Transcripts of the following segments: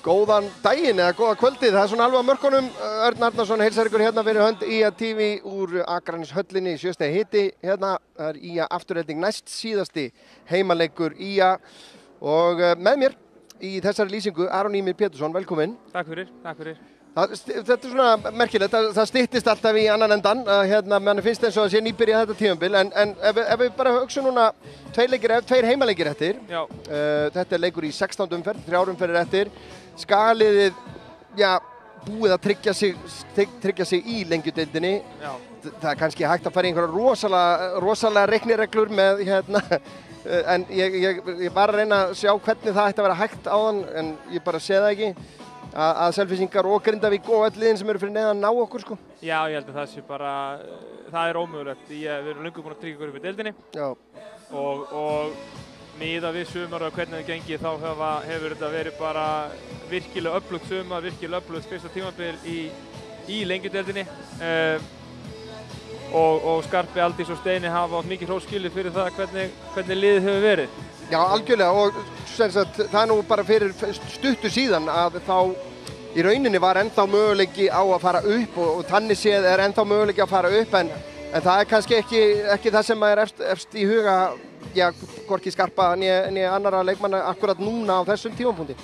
Góðan daginn eða góða kvöldið, það svona alveg á mörkunum. Örn Arnarsson heilsar ykkur hérna fyrir hönd IA TV úr Akraneshöllinni, 7 stiga hiti. Hérna er IA afturhelding næst síðasti heimaleikur IA og með mér í þessari lýsingu Aron Ýmir Pétursson, velkominn. Takk fyrir, takk fyrir. Þetta er svona merkilegt, það styttist alltaf í annan endan, manni finnst eins og það sé nýbyrjað þetta tímabil, en ef við bara hugsa núna tveir heimaleikir eftir, þetta er leikur í 16. umferð, 3 umferðir eftir, skagaliðið, búið að tryggja sig í lengjudeildinni, það er kannski hægt að fara í einhverja rosalega reiknireglur með en ég bara að reyna að sjá hvernig það ætti að vera hægt áðan, en ég bara sé það ekki. Að Selfyssingar og Grindavík og öll liðin sem eru fyrir neðan ná okkur sko. Já, ég held að það sé bara, það er ómögulegt. Við erum löngu búin að tryggja okkur upp í deildinni. Já. Og miðað við sumar og hvernig það gengi þá hefur þetta verið bara virkilega öflugt sumar, virkilega öflugt fyrsta tímabil í lengjudeildinni. Og Skarpi, Aldís og Steini hafa átt mikið hrós skilið fyrir það hvernig liðið hefur verið. Já, algjörlega, og það er nú bara fyrir stuttu síðan að þá í rauninni var ennþá möguleiki á að fara upp og þannig séð er ennþá möguleiki að fara upp en það er kannski ekki það sem er efst í huga, hvorki Skarpa né annarra leikmanna akkurat núna á þessum tímapunkti.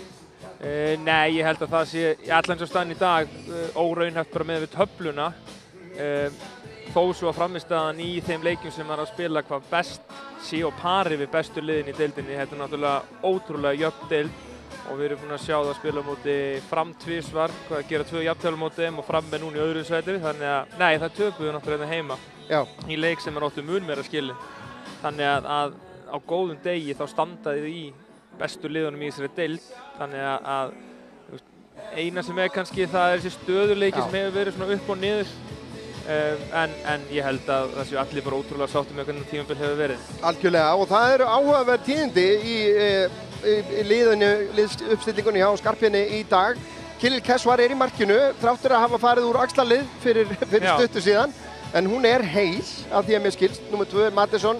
Nei, ég held að það sé í allan svo stann í dag óraunhæft bara með við töfluna. Þó svo að frammistaðan í þeim leikjum sem er að spila hvað best sé á pari við bestu liðin í deildinni. Þetta er náttúrulega ótrúlega jöfn deild og við erum búin að sjá það að spila á móti Fram tvisvar, að gera 2 jafntefli á móti þeim og Fram núna í öðru sæti. Þannig að, nei, það töpuðu náttúrulega heima í leik sem er áttu mun meira skilið. Þannig að á góðum degi þá standaði þið í bestu liðunum í þessari deild. Þannig að eina sem er kannski það er þessi stöðuleiki sem hefur verið svona upp og niður. En ég held að það séu allir bara ótrúlega sáttir með hvernig tímabil hefur verið. Algjörlega, og það eru áhugaverð tíðindi í liðsuppstillingunni hjá Skarphéðinni í dag. Kilill Kessvar í markinu, þráttur að hafa farið úr axlarlið fyrir stuttu síðan, en hún er heil af því að mér skilst. Númer 2 Mattisson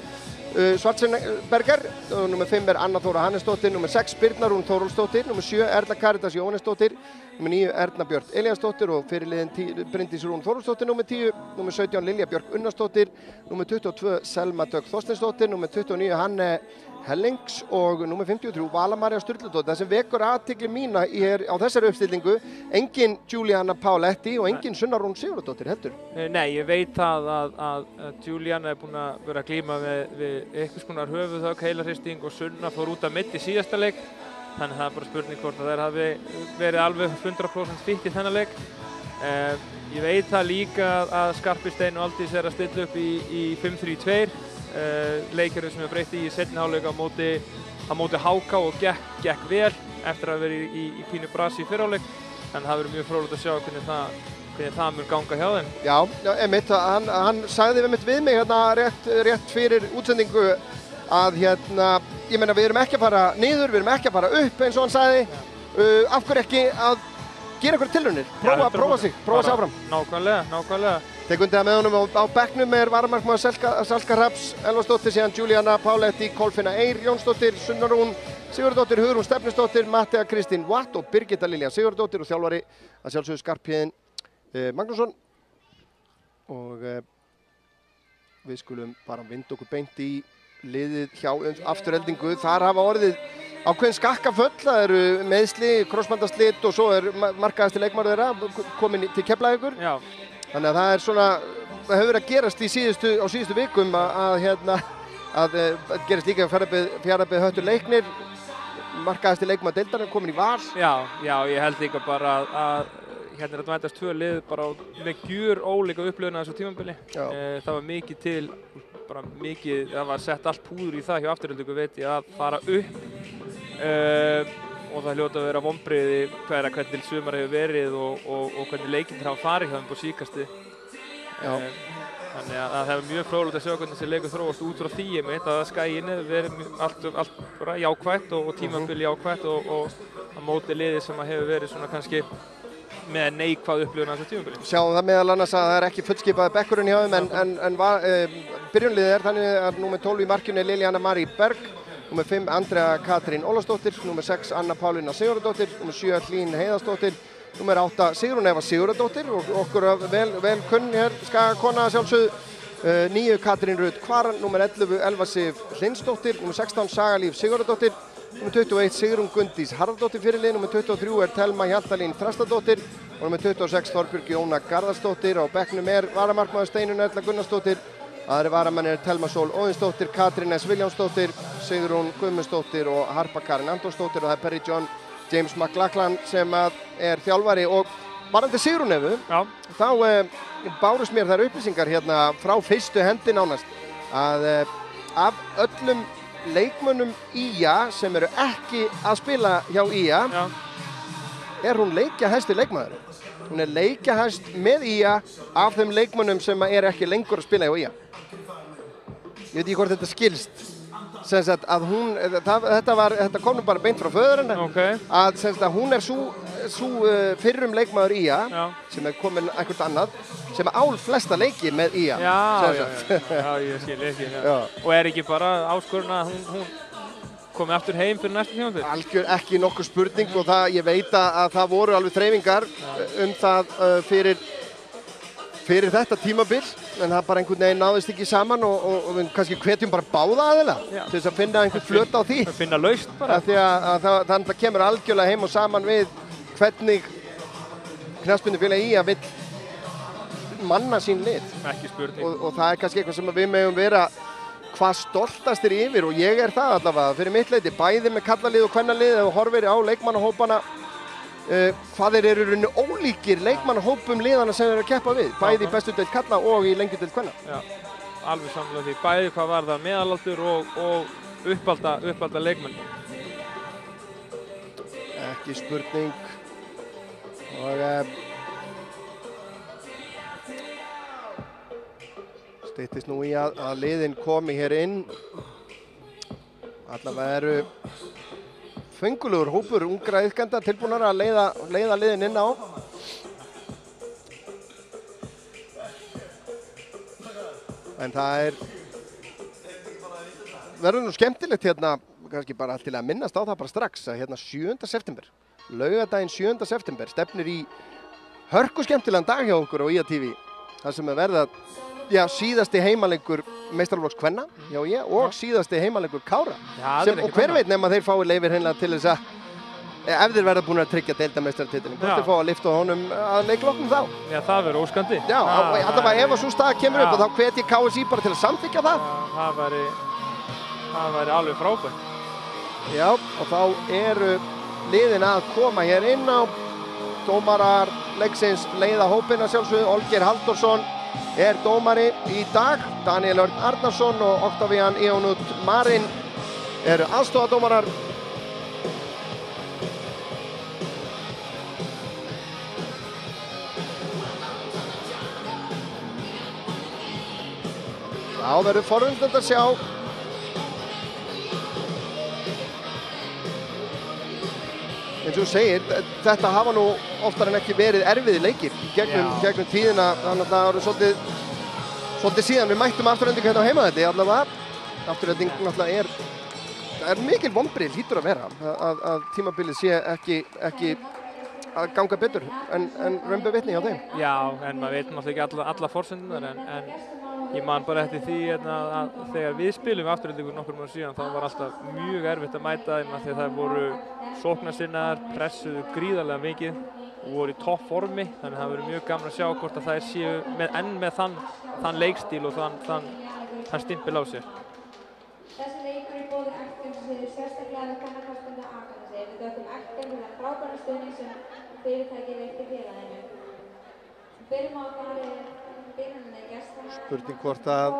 Schwarzenberger, númer 5 Anna Þóra Hannesdóttir, númer 6 Birna Rún Þórólfsdóttir, númer 7 Erla Karitas Jóhannesdóttir, númer 9 Erna Björt Elíasdóttir og fyrirliðin Bryndís Rún Þórólfsdóttir, númer 10, númer 17 Lilja Björk Unnarsdóttir, númer 22 Selma Dögg Þorsteinsdóttir, númer 29 Hanne Hellings og númer 53 Vala María Sturludóttir. Það sem vekur athygli mína á þessari uppstillingu, engin Giuliana Pauletti og engin Sunna Rún Sigurðardóttir heldur. Nei, ég veit að Giuliana er búin að vera að glíma við einhvers konar höfuðhögg, heilarhristing og Sunna fór út af mitt í síðasta leik. Þannig það er bara spurning hvort að þær hafi verið alveg 100% fitt í þennan leik. Ég veit það líka að Skarpi, Steini og Aldís er að stilla upp í 5-3-2. Leikjörðu sem er breytt í seinni hálfleik á móti HK og gekk vel eftir að vera í pínu brasi í fyrri hálfleik. En það verður mjög fróðlegt að sjá hvernig það mun ganga hjá þeim. Já, einmitt, hann sagði við mig rétt fyrir útsendingu að ég meina við erum ekki að fara niður, við erum ekki að fara upp eins og hann sagði. Af hverju ekki að gera einhverjar tilraunir, prófa sig áfram. Nákvæmlega. Tekur undir það með honum á bekknum er varamarkmaður Salka Hrafns Elvarsdóttir, síðan Giuliana Pauletti, Kolfinna Eir Jónsdóttir, Sunna Rún Sigurðardóttir, Hugrún Stefnisdóttir, Mattea Kristín Watt og Birgitta Lilja Sigurðardóttir og þjálfari að sjálfsögðu Skarphéðinn Magnússon. Og við skulum bara vinda okkur beint í liðið hjá Aftureldingu. Þar hafa orðið ákveðin skakkaföll, það eru meiðsli, krossbandaslit og svo er markaðasti leikmaður þeirra komin til Keflavíkur. Já. Þannig að það er svona, það hefur verið að gerast á síðustu vikum að gerist líka Fjarðabyggð Höttur Leiknir, markaðasti leikmaður deildarinnar komin í Val. Já, ég held líka bara að hérna er að mætast 2 lið bara með gjör ólíka upplifun á þessu tímabili. Það var það var sett allt púður í það hjá Aftureldingu veit ég að fara upp. Og það hljóta að vera vonbrigði hvernig sumar hefur verið og hvernig leikirnir hafa farið hjá þeim på síkasti. Þannig að það hefur mjög fróðlegt að sjá hvernig þessi leikur þróast út frá því einmitt að skæinu verið allt bara jákvætt og tímabili jákvætt og á móti liði sem hefur verið svona kannski með neikvæð upplifun á þessu tímabili. Sjáum það meðal annars að það er ekki fullskipaði bekkurinn hjá þeim en byrjunliðið er þannig að númer 12 í markinu er Lilja Anna Marí Berg, Númer 5 Andrea Katrín Ólafsdóttir, númer 6 Anna Pálína Sigurðardóttir, númer 7 Hlín Heiðarsdóttir, númer 8 Sigrún Eva Sigurðardóttir og okkur vel kunn hér skagakona sjálfsögðu. 9 Katrín Rut Kvaran, númer 11 Elva Sif Hlynsdóttir, númer 16 Sagalíf Sigurðardóttir, númer 21 Sigrún Gunndís Harðardóttir fyrirlið, númer 23 Telma Hjaltalín Þrastardóttir og númer 26 Þorbjörg Jóna Garðarsdóttir. Á bekknum varamarkmaður Steinunn Erla Gunnarsdóttir, aðri varamenn Telma Sól Óðinsdóttir, Katrín S. Viljámsdóttir, Sigrún Guðmundsdóttir og Harpa Karin Antonsdóttir og það Perry John James McLachlan sem þjálfari. Og varðandi Sigrún Evu, þá bárust mér þær upplýsingar hérna frá fyrstu hendi nánast að af öllum leikmönnum IA sem eru ekki að spila hjá IA hún leikjahæsti leikmaður. Hún leikjahæst með IA af þeim leikmönnum sem ekki lengur að spila hjá IA. Ég veit ekki hvort þetta skilst. Sem sagt að hún, þetta kom nú bara beint frá föður hennar, að sem sagt að hún sú fyrrum leikmaður IA sem komin eitthvað annað sem á flesta leiki með IA. Já, ég skil ekki. Og ekki bara áskorun að hún komi aftur heim fyrir næsta tímabil? Algjör ekki nokkur spurning og ég veit að það voru alveg þreifingar það fyrir þetta tímabil, en það bara einhvern veginn náðist ekki saman og við kannski hvetjum bara báða aðila til þess að finna einhvern flöt á því. Finna lausn bara. Því að það kemur algjörlega heim og saman við hvernig knattspyrnufélag IA vill manna sín lið. Ekki spurning. Og það kannski eitthvað sem við megum vera hvað stoltastir yfir og ég það allavega fyrir mitt leyti, bæði með kallalið og kvennalið ef þú horfir á leikmannahópana hvað þeir eru rauninu ólíkir leikmannahópum liðana sem þeir eru að keppa við, bæði í bestu deild kalla og í lengju deild kvenna. Já, alveg samlega því, bæði hvað var það meðalaldur og uppalda leikmenn. Ekki spurning og styttist nú í að liðin komi hér inn. Allavega eru fengulegur hópur ungra iðkenda tilbúnar að leiða liðin inn á. En það verður nú skemmtilegt hérna, kannski bara til að minnast á það bara strax, að hérna 7. september, laugardaginn 7. september, stefnir í hörku skemmtilegan dag hjá okkur á IA TV. Það sem verða síðasti heimaleikur meistaraflokks kvenna hjá IA og síðasti heimaleikur Kára. Og hver veit nema þeir fái leyfi hreinlega til þess að ef þeir verða búin að tryggja deildameistaratitilinn, hvort þeir fá að lyfta honum að leikloknum þá. Já, það verður óskandi. Já, allavega ef að sú staða kemur upp og þá hvet ég KSÍ bara til að samþykkja það. Það væri alveg frábært. Já, og þá eru liðin að koma hér inn á. Dómarar leiksins leiða hópinn að sjálfsögðu. Olgeir Halldórsson dómari í dag. Daniel Örn Arnarsson og Octavian Ionut Marin eru aðstofadómarar. Þá verður forvitnilegt að sjá eins og þú segir, þetta hafa nú oftar en ekki verið erfiði leikir gegnum tíðina, þannig að það eru svolítið síðan við mættum Aftureldingu hérna á heimavelli allavega. Afturelding náttúrulega er mikil vonbrigði hlýtur að vera að tímabilið sé ekki að ganga betur en raun ber vitni hjá þeim. Já, en maður veit náttúrulega ekki alla forsendurnar en ég man bara eftir því að þegar við spilum við Aftureldingu nokkur mánuðum síðan þá var alltaf mjög erfitt að mæta þeim af því að það voru sóknarsinnaðar, pressuðu gríðarlega mikið og voru í toppformi, þannig að það verður mjög gaman að sjá hvort að þær séu með þann leikstíl og þann stimpil á sér. Þessi leikur í boði Ekkem sér sérstaklega við kvennaknattspyrnu Akranesi. Við þökkum Ekkem fyrir þann frábæra stuðning sem fyrirtækið veitti félaginu. Byrjum á að fara byrjunni gestana. Spurning hvort að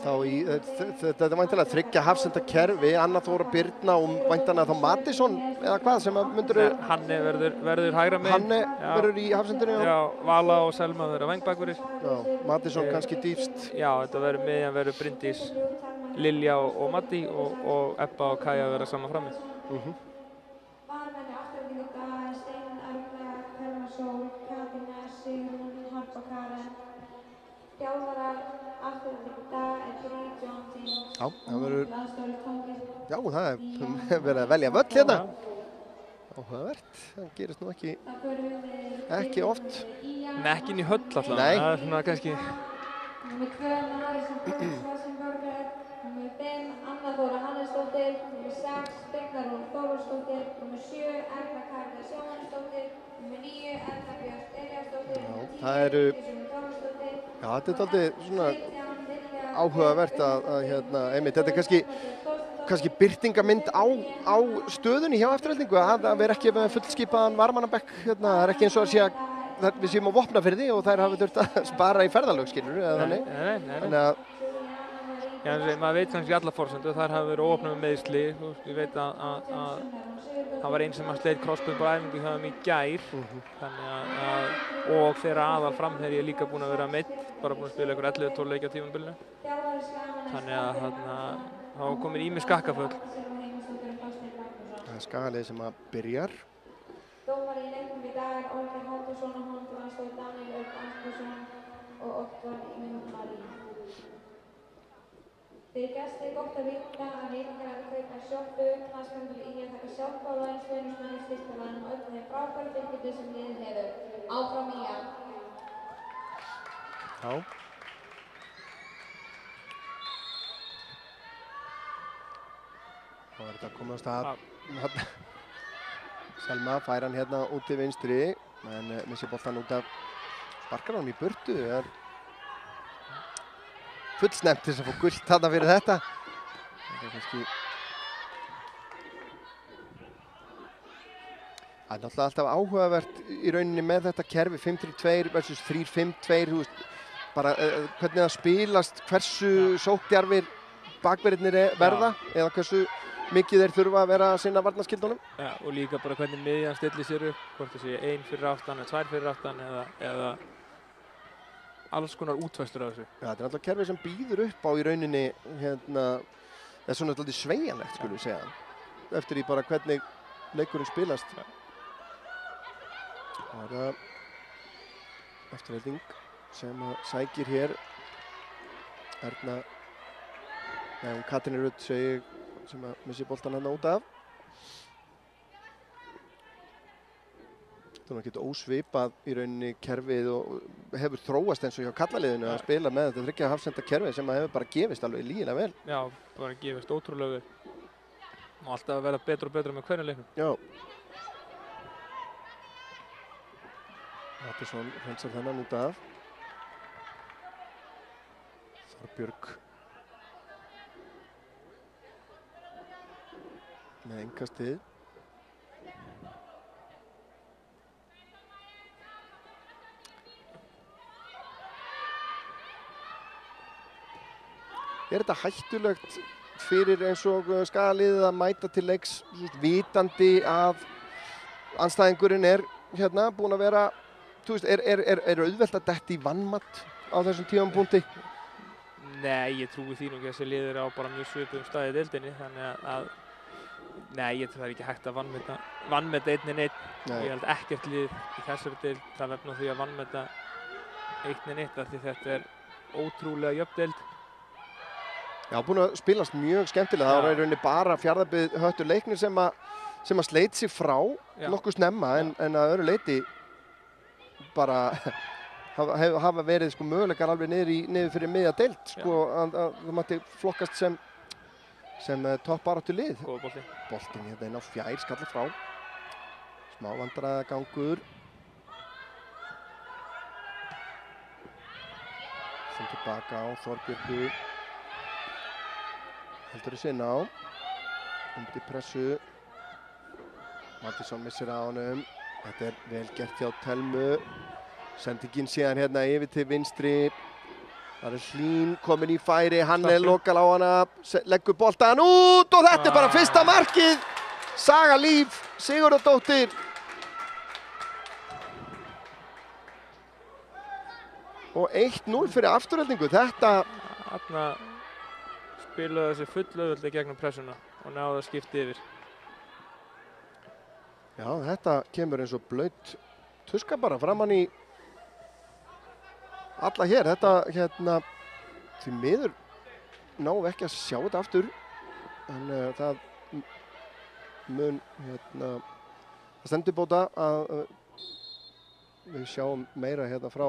þetta er væntanlega þriggja hafsendakerfi, Anna Þóra Birna og væntanlega þá Mattisson eða hvað sem myndur... Hanne verður hægra megin. Hanne verður í hafsendinu. Já, Vala og Selma verður á vængbakurir. Já, Mattisson kannski dýpst. Já, þetta verður miðjan verður Bryndís, Lilja og Matti og Ebba og Kaja verða saman frammi. Varamenni Aftureldingu dag, Steinunn Erla, Telma Sól, Katrín S, Sigrún, Harpa Karen. Þjálfarar Já, það verður... Já, það er verið að velja völl hérna. Áhugavert, það gerist nú ekki oft. Nei, ekki inn í höll alltaf. Nei. Það er svona kannski... Númer 2, Marisa Schwarzenberger. Númer 5, Anna Þóra Hannesdóttir. Númer 6, Birna Rún Þórólfsdóttir. Númer 7, Erla Karla Sjóhannesdóttir. Númer 9, Erla Björk Elíasdóttir. Já, það eru... Já, þetta er dálítið svona áhugavert að einmitt, þetta er kannski birtingamynd á stöðunni hjá Aftureldingu að vera ekki með fullskipaðan varmannabekk. Það er ekki eins og að sé að við séum á Vopnafirði og þær hafa þurft að spara í ferðalög, skilur eða þannig. Þannig að... Já, maður veit kannski alla forsendur, þær hafa verið óopnað með meiðsli. Ég veit að það var einn sem að sleit krossbönd á æfingu hjá þeim í gær. Þannig að, og þeirra aðal framherji er líka búin að vera meidd, bara búin að spila ykkur 11-12 leiki á tímabilinu. Þannig að þá komir ýmis skakkaföll. Það er Skagalið sem að byrjar. Dómari í leiknum í dag er Olga Haldursson og honum stóð Daniel Örk Ansbjörnsson og Oddvar Ímund Marín. Þeir gestir gott að vita að neytingar að kaupa sjoppu, knastmyndur í að taka sjálfbáðaðin, stuðningsmenn í styrktalæðin og öllum þeim frábæru fylgjutu sem liðið hefur. Áfram í að. Já. Þá er þetta að koma á stað. Selma fær hann hérna út til vinstri, en missir boltan út af, sparkar hann í burtu, er fullsnefnt til að fá gult þarna fyrir þetta. Það er kannski... Það er náttúrulega alltaf áhugavert í rauninni með þetta kerfi 5-3-2 versus 3-5-2, bara hvernig það spilast, hversu sókndjarfir bakverðirnir verða, eða hversu mikið þeir þurfa að vera að sinna varnarskildunum. Já, og líka bara hvernig miðjan stillir sér upp, hvort það sé 1 fyrir aftan eða 2 fyrir aftan eða alls konar útfæstur á þessu. Já, þetta er alltaf kerfi sem býður upp á í rauninni, það er svona alltaf sveigjanlegt, skulum við segja, eftir í bara hvernig leikurinn spilast. Já. Það er það Afturelding sem sækir hér Erna, Katrín Rutt segir sem að missi boltan hann út af. Það er ekkert ósvipað í rauninni kerfið og hefur þróast eins og hjá karlaliðinu að spila með þetta 3 hafsenda kerfið sem að hefur bara gefist alveg lygilega vel. Já, bara gefist ótrúlega vel. Og alltaf að vera betra og betra með hvernig leiknum. Já. Mattisson hreinsar þennan út af. Þorbjörg með innkastið. Er þetta hættulegt fyrir eins og Skagaliðið að mæta til leiks vitandi að andstæðingurinn er hérna búinn að vera, þú veist, er auðvelt að detti í vanmat á þessum tímapunkti? Nei, ég trúi því nú ekki að þessi lið á bara mjög svipuðum staði í deildinni, þannig að nei, ég trúi það er ekki hægt að vanmeta 1-1. Ég held ekkert lið í þessari deild það vefna því að vanmeta 1-1 af því þetta er ótrúlega jöfn deild. Já, búin að spilast mjög skemmtilega. Það var í rauninni bara Fjarðabyggð Höttur Leiknir sem að sleit sig frá nokkuð snemma en að öðru leyti bara hafa verið sko möguleikar alveg niður fyrir miðja deild sko að það mátti flokkast sem toppbaráttu lið. Góða bolti. Boltinn hérna inn á fjær, skalla frá. Smá vandræðagangur. Sem tilbaka á Þorbjörgu. Heldur þessi inn á. Undir pressu. Mattisson missir á honum. Þetta er vel gert hjá Telmu. Sendingin síðan hérna yfir til vinstri. Það er Hlín komin í færi, hann er lokal á hana, leggur boltan út og þetta er bara fyrsta markið. Saga Líf, Sigurðardóttir. Og 1-0 fyrir Aftureldingu, þetta... Þarna spilaði þessi fullauðveldi gegnum pressuna og náði að skipta yfir. Já, þetta kemur eins og blaut tuska bara framann í alla hér. Þetta hérna því miður náum við ekki að sjá þetta aftur en það mun það stendur bóta að við sjáum meira hérna frá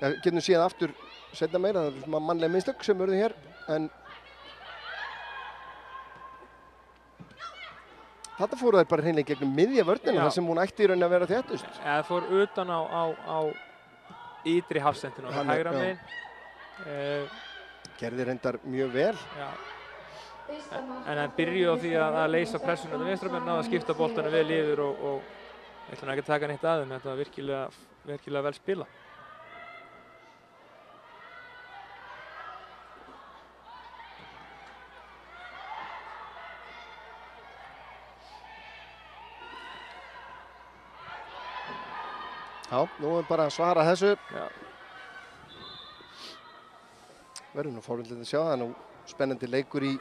getum séð aftur seinna meira, það er mannleg mistök sem urðu hér en þetta fóru þær bara hreinlega gegnum miðja vörnina þar sem hún ætti í rauninni að vera þéttust. Það fór utan á ytri hafsendinu og hægra megin. Gerði reyndar mjög vel. Já. En hann byrjuði á því að leysa pressuna til vinstra megin, náði að skipta boltanum vel yfir og ég ætla ekki að taka neitt að þeim, þetta var virkilega vel spilað. Já, nú er bara að svara þessu. Já. Verðum nú forvitnilegt að sjá það, nú spennandi leikur í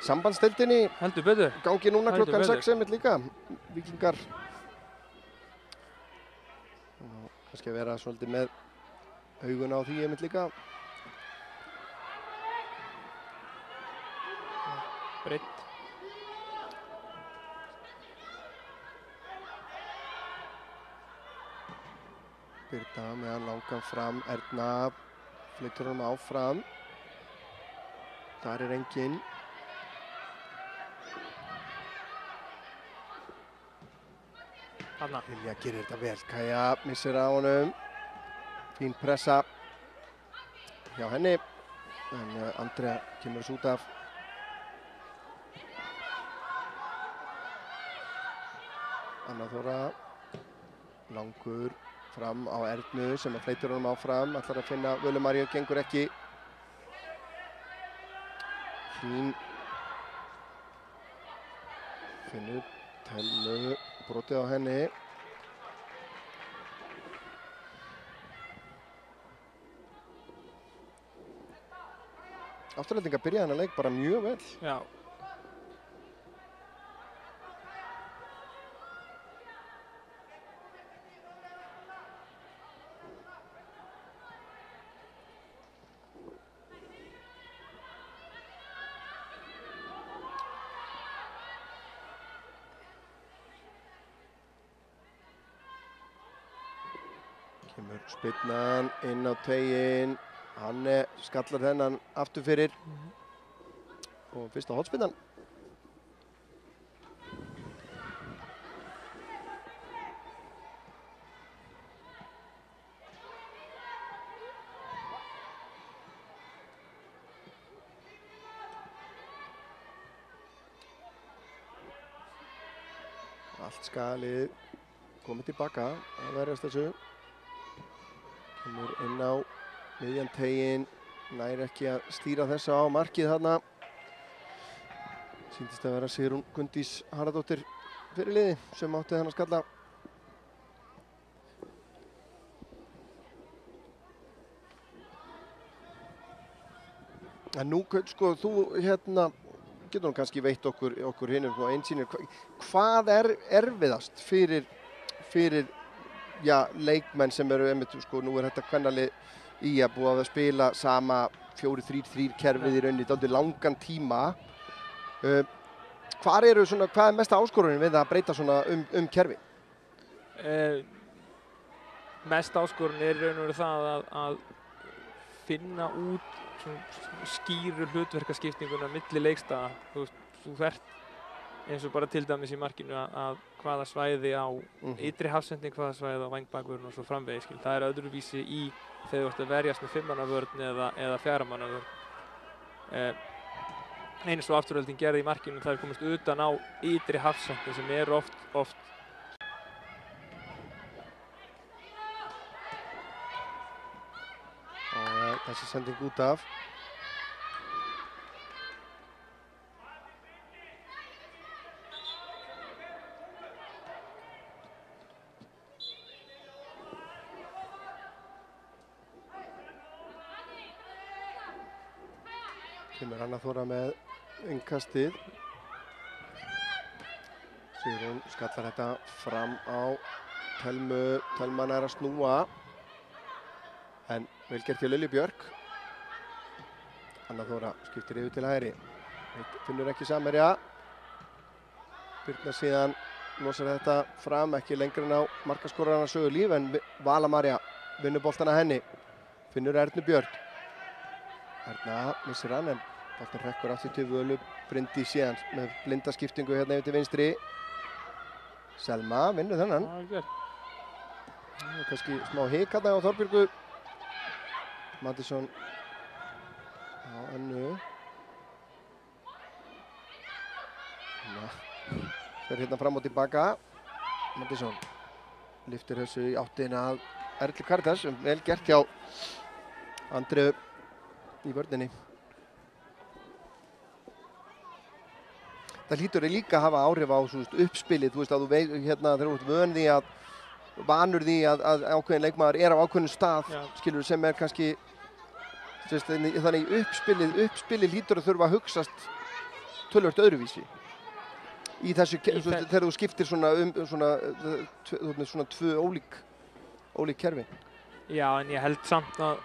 sambandsdeildinni. Heldur betur. Gangi núna klukkan 6 einmitt líka. Víkingar. Kannski að vera svolítið með augun á því einmitt líka. Breitt. Birta með hann langan fram, Erna flyttur hann áfram. Þar er enginn. Hanna. Lilja gerir þetta vel, Kaja missir á honum. Fín pressa hjá henni. En Andrea kemur þess út af. Anna Þóra. Langur fram á Ernu sem að fleitur honum áfram, ætlar að finna Völu Maríu, gengur ekki. Hlín finnur Telmu, brotið á henni. Afturhaldingar byrjaði þennan leik bara mjög vel. Já. Kemur spyrnan inn á teiginn, Hanne skallar þennan aftur fyrir og fyrsta hornspyrnan. Allt skalið komið tilbaka að verjast þessu. Kemur inn á miðjan teiginn, nær ekki að stýra þessu á markið þarna. Sýndist að vera Sigrún Gunndís Harðardóttir fyrirliði sem átti þennan skalla. En nú, sko, þú getur nú kannski veitt okkur hinum og einsýnir. Hvað er erfiðast fyrir leikmenn sem eru einmitt, sko, nú er þetta kvennalið í að búið að spila sama 4-3-3 kerfið í rauninni dálítið langan tíma. Hvað er mesta áskorunin við að breyta svona kerfi? Mesta áskorun er í raun og veru það að finna út skýru hlutverkaskiptinguna milli leikstaða. Þú þarft eins og bara til dæmis í markinu að hvaða svæði á ytri hafsending, hvaða svæði á vængbakurinn og svo framvegis. Það er öðruvísi þegar þú ert að verjast með 5-manna-vörn eða 4-manna-vörn. Eins og Afturölding gerði í markinu, það er komist utan á ytri hafsending sem er oft og þessi sending út af. Kemur Anna Þóra með innkastið. Sigrún skallar þetta fram á Telmu. Telman er að snúa. En vel gert hjá Lilju Björk. Anna Þóra skiptir yfir til hægri. Finnur ekki samherja. Birna síðan losar þetta fram, ekki lengur en á markaskorarana Sögu Líf, en Vala María vinnur boltana henni. Finnur Ernu Björn. Erna missir hann, en boltin hrekkur aftur til Völu Bryndís síðan með blinda skiptingu hérna yfir til vinstri. Selma vinnur þennan. Kannski smá hik hérna á Þorbjörgu. Mattisson á Önnu. Fer hérna fram og tilbaka. Mattisson lyftir þessu í áttina að Erlu Karítas, vel gert hjá Andreu í vörninni. Það hlýtur líka að hafa áhrif á uppspilið, þú veist að þú veist hérna þegar þú ert vanur því að ákveðin leikmaður er á ákveðinu stað, skilur, sem er kannski þannig uppspilið hlýtur að þurfa að hugsast töluvert öðruvísi. Í þessu, þegar þú skiptir svona tvö ólík kerfi. Já, en ég held samt að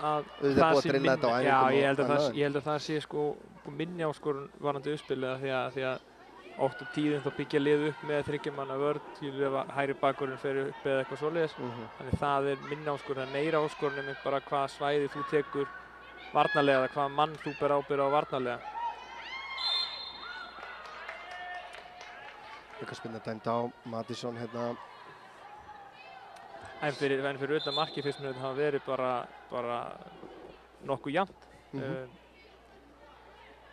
það sé minni. Já, ég held að það sé sko minni áskorun varandi uppspilið, því að oft á tíðum þá byggja lið upp með 3 manna vörn, ef hægri bakvörðurinn fer upp eða eitthvað svoleiðis. Þannig það er minni áskorun, en meira áskorun er bara hvaða svæði þú tekur varnarlega, eða hvaða mann þú ber ábyrgð á varnarlega. Aukaspyrna dæmd á Mattisson hérna. En fyrir utan markið finnst mér þetta hafa verið bara nokkuð jafnt.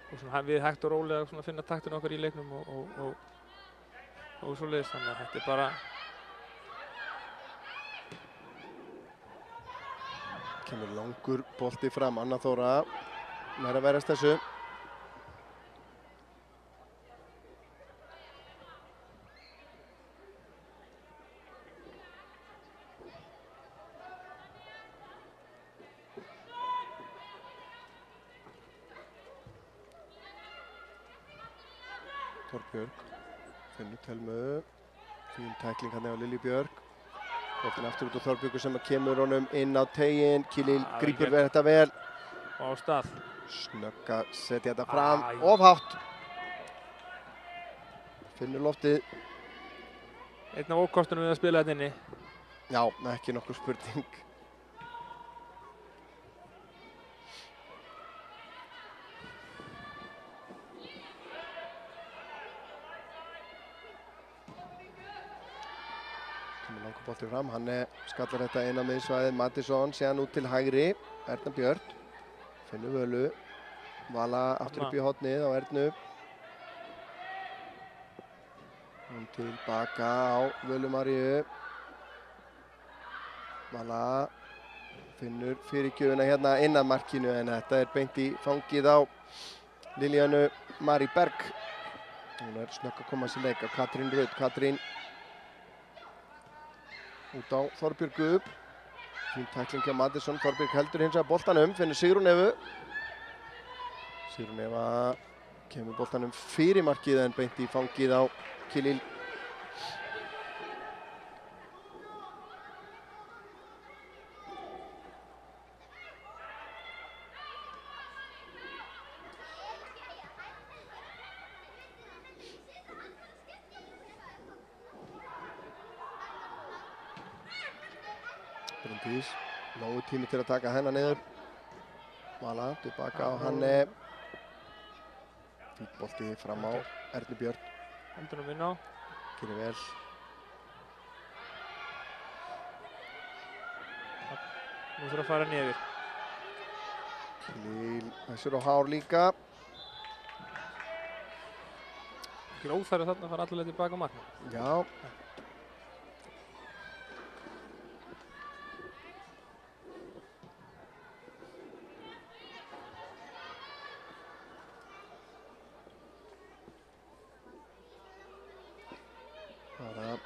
Og við hægt og rólega finna taktinn okkar í leiknum og svoleiðis, þannig að þetta er bara... Kemur langur bolti fram, Anna Þóra nær að verjast þessu. Þorbjörg, finnur Telmu, fín tækling hann á Lilju Björg. Boltinn aftur út á Þorbjörgu sem kemur honum inn á teiginn, Kilill grípur við þetta vel. Og á stað. Snögg að setja þetta fram, of hátt. Finnur loftið. Einn af ókostunum við að spila þetta inni. Já, ekki nokkur spurning. Boltið fram, hann skallar þetta inn á miðsvæðið, Mattisson, síðan út til hægri, Erna Björn, Finnur Völu, Vala aftur upp í hornið á Ernu. Hún tilbaka á Völu Maríu. Vala finnur fyrirgjöfuna hérna inn að markinu, en þetta er beint í fangið á Lilju Marí Berg. Hún snögg að koma sér leik á Katrín Rut. Katrín út á Þorbjörgu. Fín tækling hjá Mattisson. Þorbjörg heldur hins vegar boltanum, finnur Sigrún Evu. Sigrún Eva kemur boltanum fyrir markið en beint í fangið á Kilill. Bryndís, nógu tími til að taka hennar niður. Vala, tilbaka á Hanne. Fínt bolti fram á Erlu Björn. Hendur hún inn á. Gerir vel. Nú þurfa að fara niður. Kilill, þessur á hár líka. Ekki óþarfi þarna að fara allavega tilbaka á markmann. Já.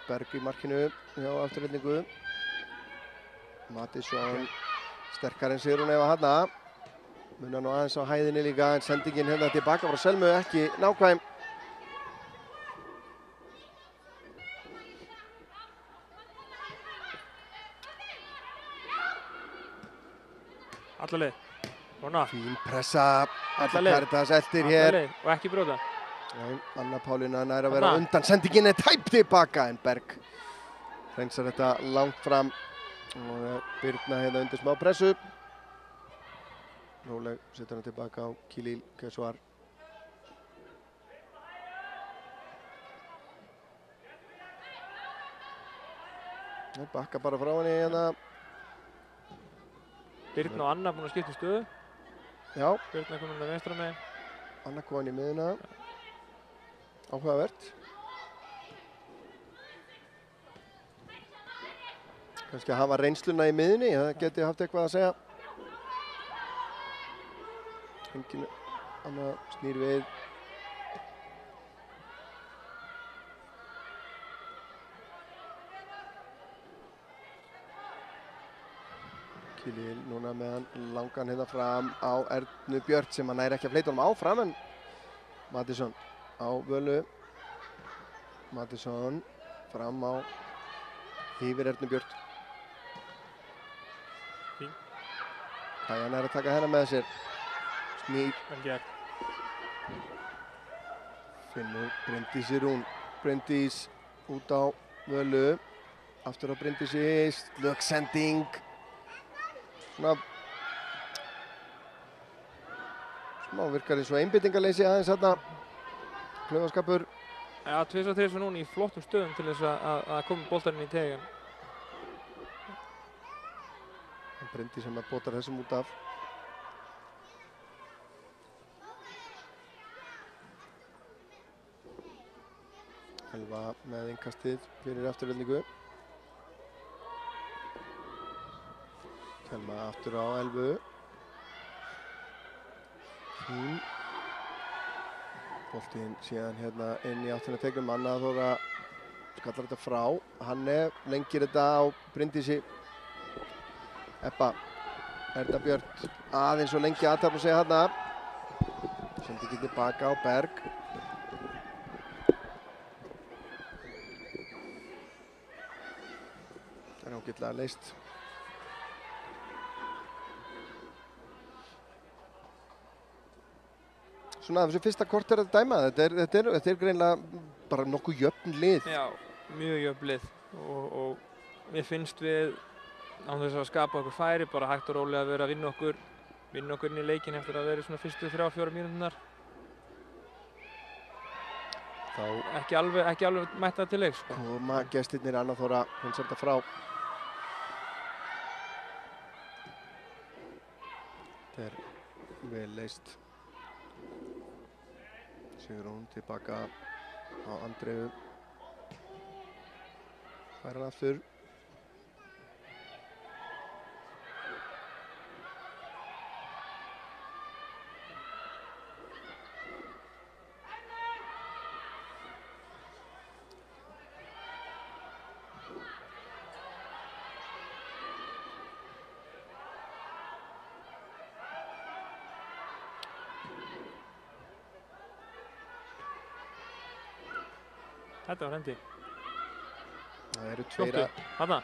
Berg í markinu hjá Afturhendingu. Mattisson sterkar en Sigrún Eva þarna. Munar nú aðeins á hæðinni líka, en sendingin hérna tilbaka frá Selmu ekki nákvæm. Alla leið. Svona. Fín pressa, Alla leið. Caritas eldir Alla hér. leið. Og ekki brjóta. Nei, Anna Pálína nær að vera Þarna. undan, sendingin er tæp tilbaka en Berg hreinsar þetta langt fram og Birna hérna undir smá pressu. Róleg setur hann tilbaka á Khalil Keshwar. Bakka bara frá henni hérna. Birna og Anna búin að skipta stöðu. Já, Birna komin að vinstra megin. Anna kom inn í miðuna. Áhugavert. Kannski að hafa reynsluna í miðunni, það geti haft eitthvað að segja. Engin Anna snýr við. Khalil núna með hann langan hérna fram á Ernu Björt sem hann næri ekki að fleita honum áfram en Mattisson á Völu. Mattisson fram á yfir Ernu Björt. Fín. Kajan er að taka hennar með sér. Snýr. Vel gert. Finnur Bryndísi Rún. Bryndís út á Völu. Aftur á Bryndísi. Slöggsending. Svona smá virkar eins og einbyttingarleysi aðeins þarna. Klaufaskapur. Já, 2-3 núna í flottum stöðum til þess að koma boltarinn í tegin. Bryndís sem að botar þessum út af. Elva með innkastið fyrir afturöldingu. Telma aftur á Elvu. Fín. Boltinn síðan hérna inn í áttina tegnum. Anna Þóra skallar þetta frá. Hanne lengir þetta á Bryndísi. Ebba. Erna Björt aðeins og lengi aðtapna sig hérna. Sendi ekki tilbaka á Berg. Það er ágætlega leyst. Svona þessu fyrsta kort er að dæma. Þetta er greinilega bara nokkuð jöfn lið. Já, mjög jöfn lið og mér finnst við án þess að skapa okkur færi, bara hægt og rólega að vera að vinna okkur inn í leikinn eftir að vera í svona fyrstu 3-4 mínúturnar. Þá Ekki alveg mætt það til leik, sko. koma gestirnir Anna Þóra hreinsar þetta frá. Þetta er vel leyst. Sigrún tilbaka á Andreu. Fær hann aftur. Þetta var hendi. Það eru tveir að Þarna.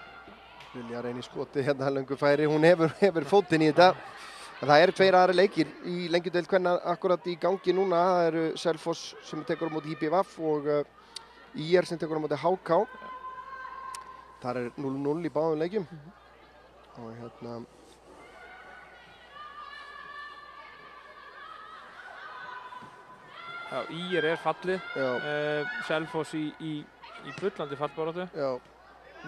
vilja reyna í skoti hérna löngu færi. Hún hefur fótinn í þetta. En það eru tveir aðri leikir í lengjudeild kvenna akkurat í gangi núna. Það eru Selfoss sem tekur á móti IBVF og IR sem tekur á móti HK. Þar er 0-0 í báðum leikjum. Og hérna Já, IR er fallið. já, Selfoss í bullandi fallbaráttu. já,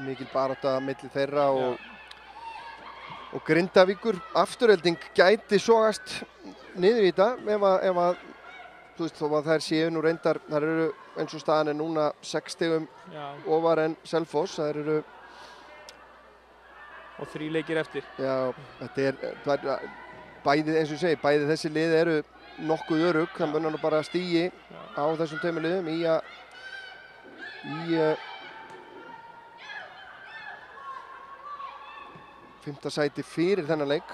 mikil barátta milli þeirra og Grindavíkur. Afturhelding gæti sogast niður í þetta ef að þú veist þó að þær séu nú reyndar, þær eru eins og staðan er núna 6 stigum ofar en Selfoss. Þær eru Og 3 leikir eftir. Já, þetta er bæði eins og ég segi, bæði þessi lið eru nokkuð örugg. Það munar nú bara stigi á þessum tveimur liðum í 5. sæti fyrir þennan leik.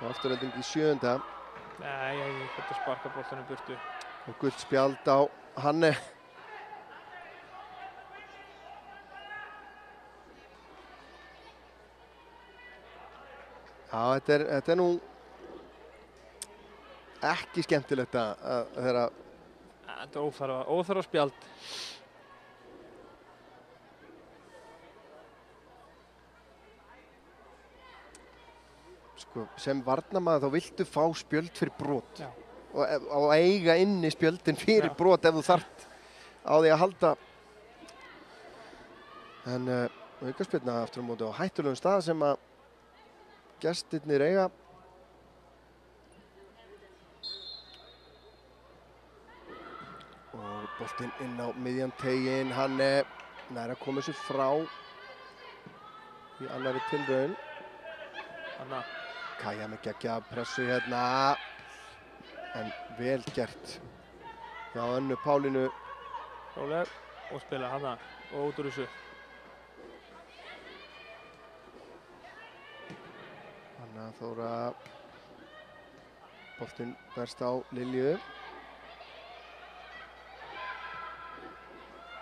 Og afturhelding í 7. Nei, ég gæti að sparka boltanum burtu. Og gult spjald á Hanne. Já, þetta nú ekki skemmtilegt að þeirra. Þetta er óþarfa spjald. Sko, sem varnarmaður þá viltu fá spjöld fyrir brot. Já. Og eiga inni spjöldin fyrir brot ef þú þarft á því að halda. En aukaspyrna aftur á móti á hættulegum stað sem að gestirnir eiga. Og boltinn inn á miðjan teiginn, hann nær að koma sér frá í annarri tilraun. Kaja með geggja pressu hérna, en vel gert hjá Önnu Pálínu. Róleg og spila hana og út úr þessu. Anna Þóra, boltinn berst á Lilju.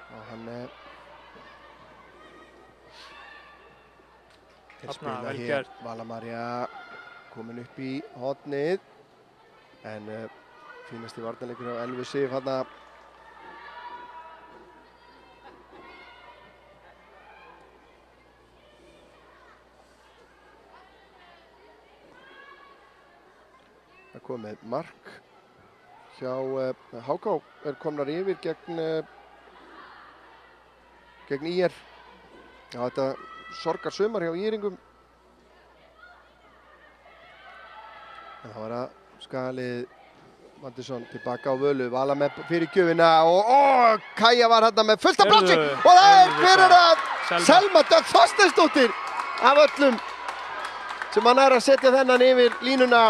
Og hann til spila hér. Vala María komin upp í hornið. En fínasti varnarleikur á Elvu Sif hérna. Það komið mark hjá HK komnar yfir gegn ÍR. Já, þetta sorgar sumar hjá íringum. En það var að Skagalið Mandisson tilbaka á völu, Vala með fyrirgjöfina og Kaja var hérna með fullt af plássi og það hver það? Selma Dögg Þorsteinsdóttir af öllum sem hann að setja þennan yfir línuna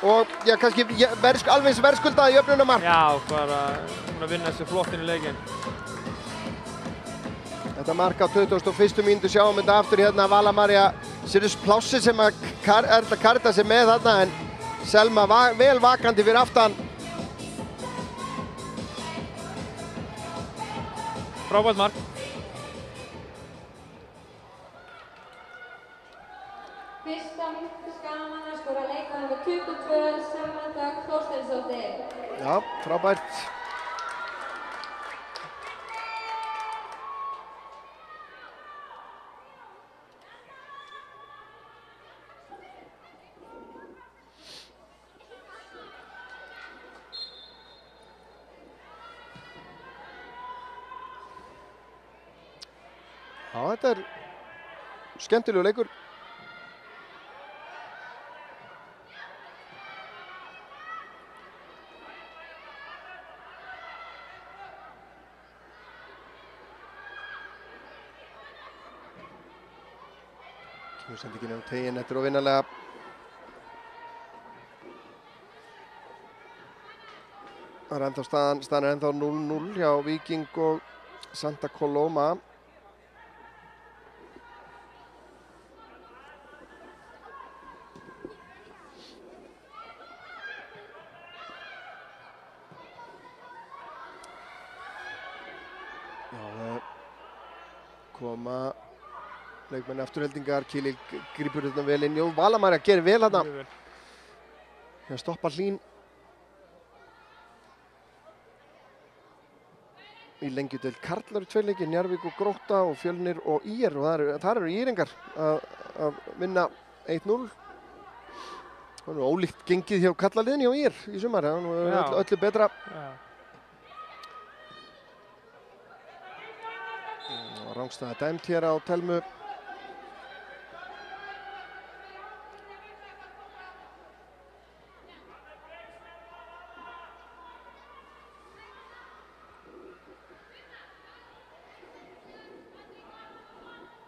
og já, kannski alveg eins verðskuldaði jöfnunarmark. Já, bara hún að vinna þessu flottinn í leikinn. Þetta mark á 21. mínútu, sjáum þetta aftur hérna, Vala María sérðus plássi sem að Erla Karítas með þarna, en Selma vel vakandi fyrir aftan. Frábært mark. Fyrsta Skagamanna skora leikmann nummer 22, Selma Dögg Þorsteinsdóttir. Já, frábært. Já, þetta skemmtilegur leikur. Kemur sendingin á teiginn, þetta óvinnalega. Það ennþá staðan ennþá 0-0 hjá Víking og Santa Coloma. Koma leikmenni afturheldingar, Kýlil grípur þetta vel inn. Jú, Vala María gerir vel þarna. Það stoppa Hlín í lengjudeild karlar í tveir leikir, Njarðvík og Grótta og Fjölnir og ÍR, og þar eru ÍR-ingar að vinna 1-0. Það er nú ólíkt gengið hjá karlaliðinni hjá ÍR í sumar, það er öllu betra. Rangstæða dæmt hér á Telmu.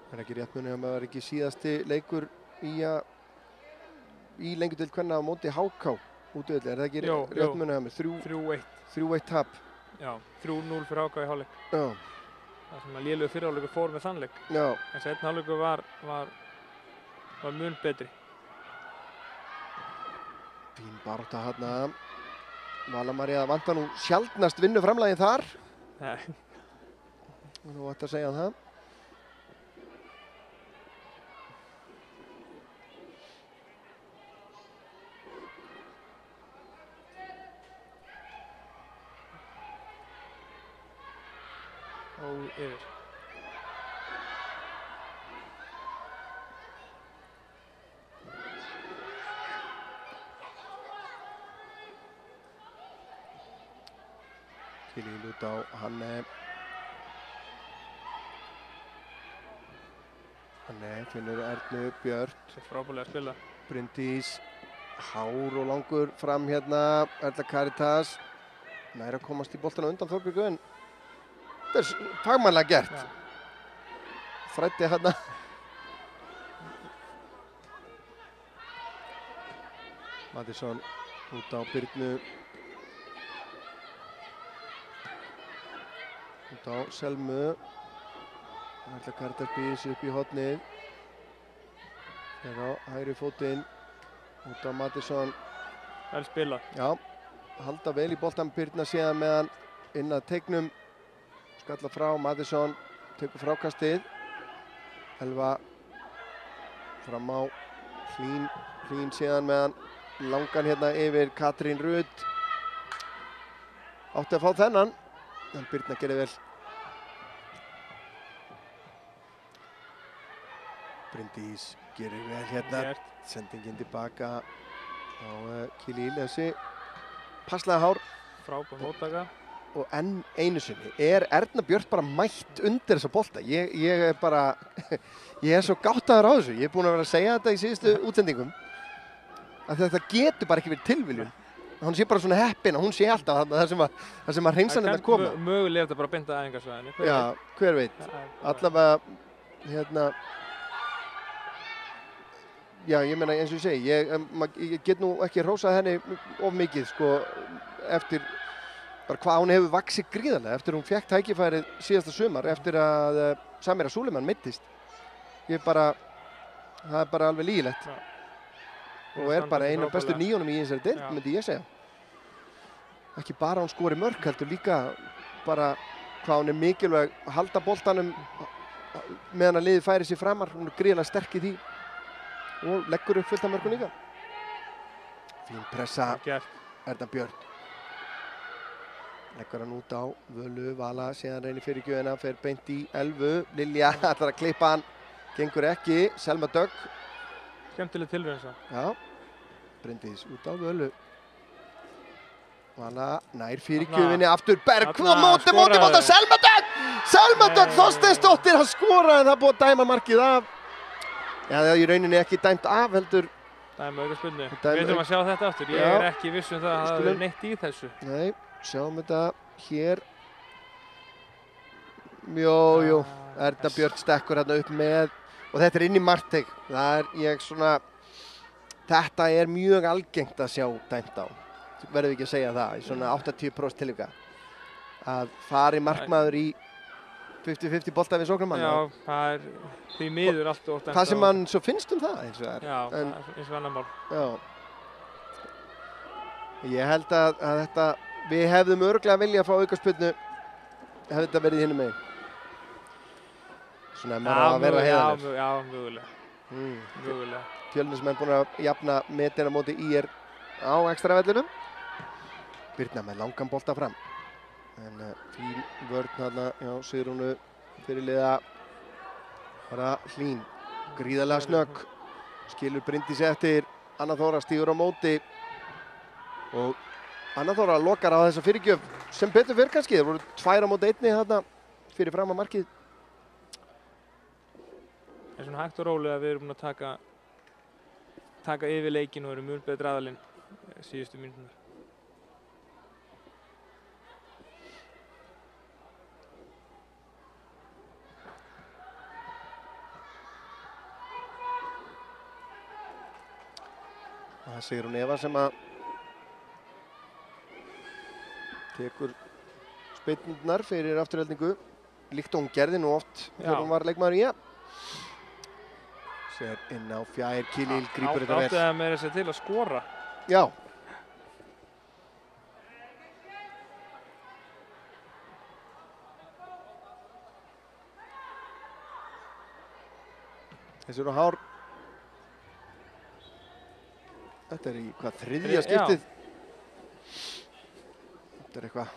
Það er ekki rétt munið að maður ekki síðasti leikur í lengjudeild kvenna á móti HK útivelli. Er það ekki rétt munið að maður? 3-1 tap. Já, 3-0 fyrir HK í hálfleik. Já. Það sem að lélegur fyrirhálfleikur fór með þannleik. Já. En seinni hálfleikur var mun betri. Fín barátta hérna. Vala María vantar nú sjaldnast vinnuframlagið þar. Nei. Nú ætti að segja það. og yfir. Kilíl út á Hanne. Hanne finnur Ernu Björt. Það er frábærlega að spila. Bryndís, hár og langur fram hérna. Erla Karitas. Nær að komast í boltana undan Þorbjörgu en þetta er fagmannlega gert. Ja. Þræddi hérna. Mattisson út á Birnu. Út á Selmu. Erla Karitas býðir sig upp í hornið. Þegar á hægri fótinn. Út á Mattisson. Vel spilað. Já, halda vel í boltan. Birna síðan meðan inn að teignum. Skalla frá, Mattisson tekur frákastið. Elva fram á Hlín síðan meðan langan hérna yfir Katrín Rut. Átti að fá þennan, en Birna gerði vel. Bryndís gerir vel hérna. Sendingin tilbaka á Kilíl. Þessi passlega hár. Frábær móttaka. Og enn einu sinni Erna Björt bara mætt undir þessa bolta. Ég er bara, ég er svo gáttaður á þessu. Ég er búinn að vera að segja þetta í síðustu útsendingum. Að þetta getur bara ekki verið tilviljun. Hún sé bara svona heppin og hún sé alltaf það sem að hreinsanirnar koma. Mögulega er þetta bara að binda æfingarsvæðinu. Já, hver veit. Allavega, hérna, já, ég meina eins og ég segi, ég get nú ekki hrósað henni of mikið, sko, eftir bara hvað hún hefur vaxið gríðarlega eftir hún fekk tækifærið síðasta sumar eftir að Samira Súleiman meiddist. Það er bara alveg lygilegt. Og er bara einu af bestu nýjónum í þessari deild, myndi ég segja. Ekki bara hún skori mörk, heldur líka bara hvað hún er mikilvæg að halda boltanum meðan að liðið færi sér framar. Hún er gríðarlega sterk í því og leggur upp fullt af mörkum líka. Fín pressa, Erna Björt. Leggur hann út á Völu, Vala, síðan reynir fyrir gjöðina, fer beint í Elvu. Lilja ætlar að klippa hann, gengur ekki. Selma Dögg. Skemmtileg tilraun svo. Já, Bryndís út á Völu. Vala nær fyrir gjöfinni, aftur Berg og móti bóta Selma Dögg! Selma Dögg Þorsteinsdóttir, hann skoraði, það búið að dæma markið af. Já, það er í rauninni ekki dæmt af, heldur. Dæma aukaspyrnu. Við þurfum að sjá þetta aftur. Ég er ekki viss um það að það er neitt í þessu. Nei. Sjáum þetta hér. Jú, Erna Björt stekkur hérna upp með og þetta er inn í markteig. Þetta er mjög algengt að sjá dæmt á. Verðum við ekki að segja það í svona 80% tilvika. Að fari markmaður í 50-50 bolta við sóknarmann. Já, það er því miður allt og dæmt á. Það sem mann svo finnst um það eins og það er. Já, það er eins og annar mál. Já. Ég held að þetta við hefðum örugglega viljað að fá aukaspyrnu hefði þetta verið hinum megin. Svona maður að vera heiðarlegur. Já, mögulega. Mögulega. Fjölnismenn búin að jafna metina móti IR á ekstravellinum. Birna með langan bolta fram. En fín vörn þarna hjá Sigrúnu fyrirliða bara Hlín. Gríðarlega snögg. Skilur Bryndís eftir. Anna Þóra stígur á móti og Anna Þóra lokar á þessa fyrirgjöf sem betur fyrir kannski. Það voru 2 á móti 1 þarna fyrir fram að markið. Það er svona hægt og rólega að við erum búin að taka yfir leikinn og erum mjög betri aðalinn síðustu mínúturnar. Það er Sigrún Eva sem að tekur spyrnurnar fyrir afturheldingu, líkt og hún gerði nú oft þegar hún var leikmaður í Sér inn á fjær, Kilíl grípur þetta vel. Átti það meira sér til að skora. Já. Þessi eru hár. Þetta er í hvað, 3. skiptið? Þetta er eitthvað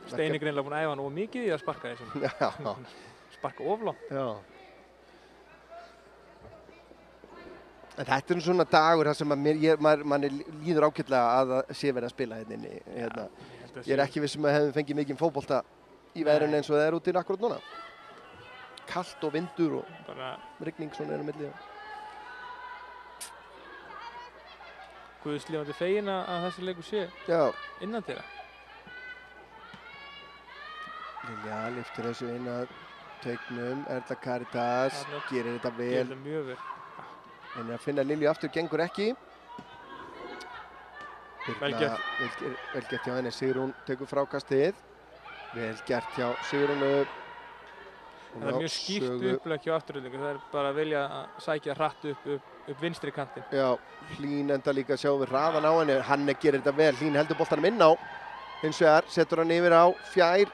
Steini greinilega búinn að æfa hann of mikið í að sparka þessum. Já. Sparka oflátt. Já. En þetta svona dagur þar sem manni líður ágætlega að það sé verið að spila hérna inni. Hérna. Ég ekki vissum að hefum fengið mikið fótbolta í veðrinu eins og það úti akkurat núna. Kalt og vindur og bara rigning svona á milli. Guðslífandi fegin að þessi leikur sé innandyra. Lilja lyftir þessu inn að taugnum. Erla Karítas gerir þetta vel. Gerir þetta mjög vel. En að finna Lilju aftur gengur ekki. Vel gert. Vel gert hjá henni. Sigrún tekur frákastið. Vel gert hjá Sigrúnu. Það er mjög skýrt upplegg hjá Aftureldingu. Það er bara að vilja að sækja hratt upp vinstri kantinn. Já, Hlín enda líka að sjá við hraðan á henni. Hanne gerir þetta vel. Hlín heldur boltanum inn á. Hins vegar setur hann yfir á fjær.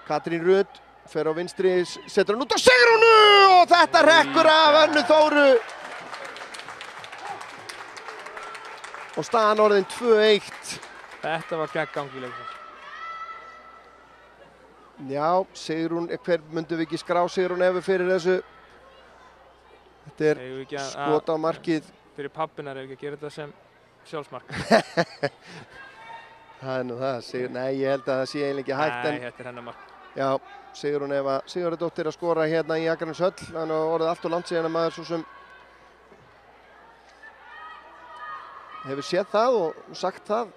Katrín Rut fer á vinstri, setur hann út á Sigrúnu og þetta hrekkur af Önnu Þóru. Og staðan orðin 2-1. Þetta var gegn í leiksins. Já, Sigrún, hver myndum við ekki skrá Sigrún ef við fyrir þessu? Þetta er skot á markið. Fyrir pabbinar ef við ekki að gera þetta sem sjálfsmark. Það er nú það, nei, ég held að það sé eiginlega ekki hægt. Nei, þetta er hennar mark. Já, Sigrún Eva Sigurðardóttir að skora hérna í Akraneshöll. Þannig að orðið allt og langt síðan að maður svo sem hefur séð það og sagt það.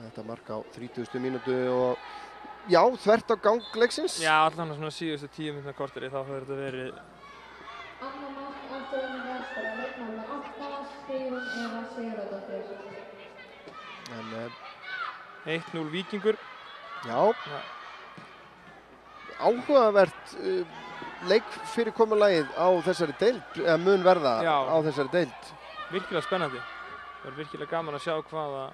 Þetta mark á 30. mínútu og já, þvert á gang leiksins. Já, allan svona síðustu 10 mínútna korteri þá hefur þetta verið. Annað mark Aftureldingu Vestara, leikmaður 8, Sigrún Eva Sigurðardóttir. 1-0 Víkingur. Já. Áhugavert leikfyrirkomulagið á þessari deild, eða mun verða á þessari deild. Virkilega spennandi. Það er virkilega gaman að sjá hvaða,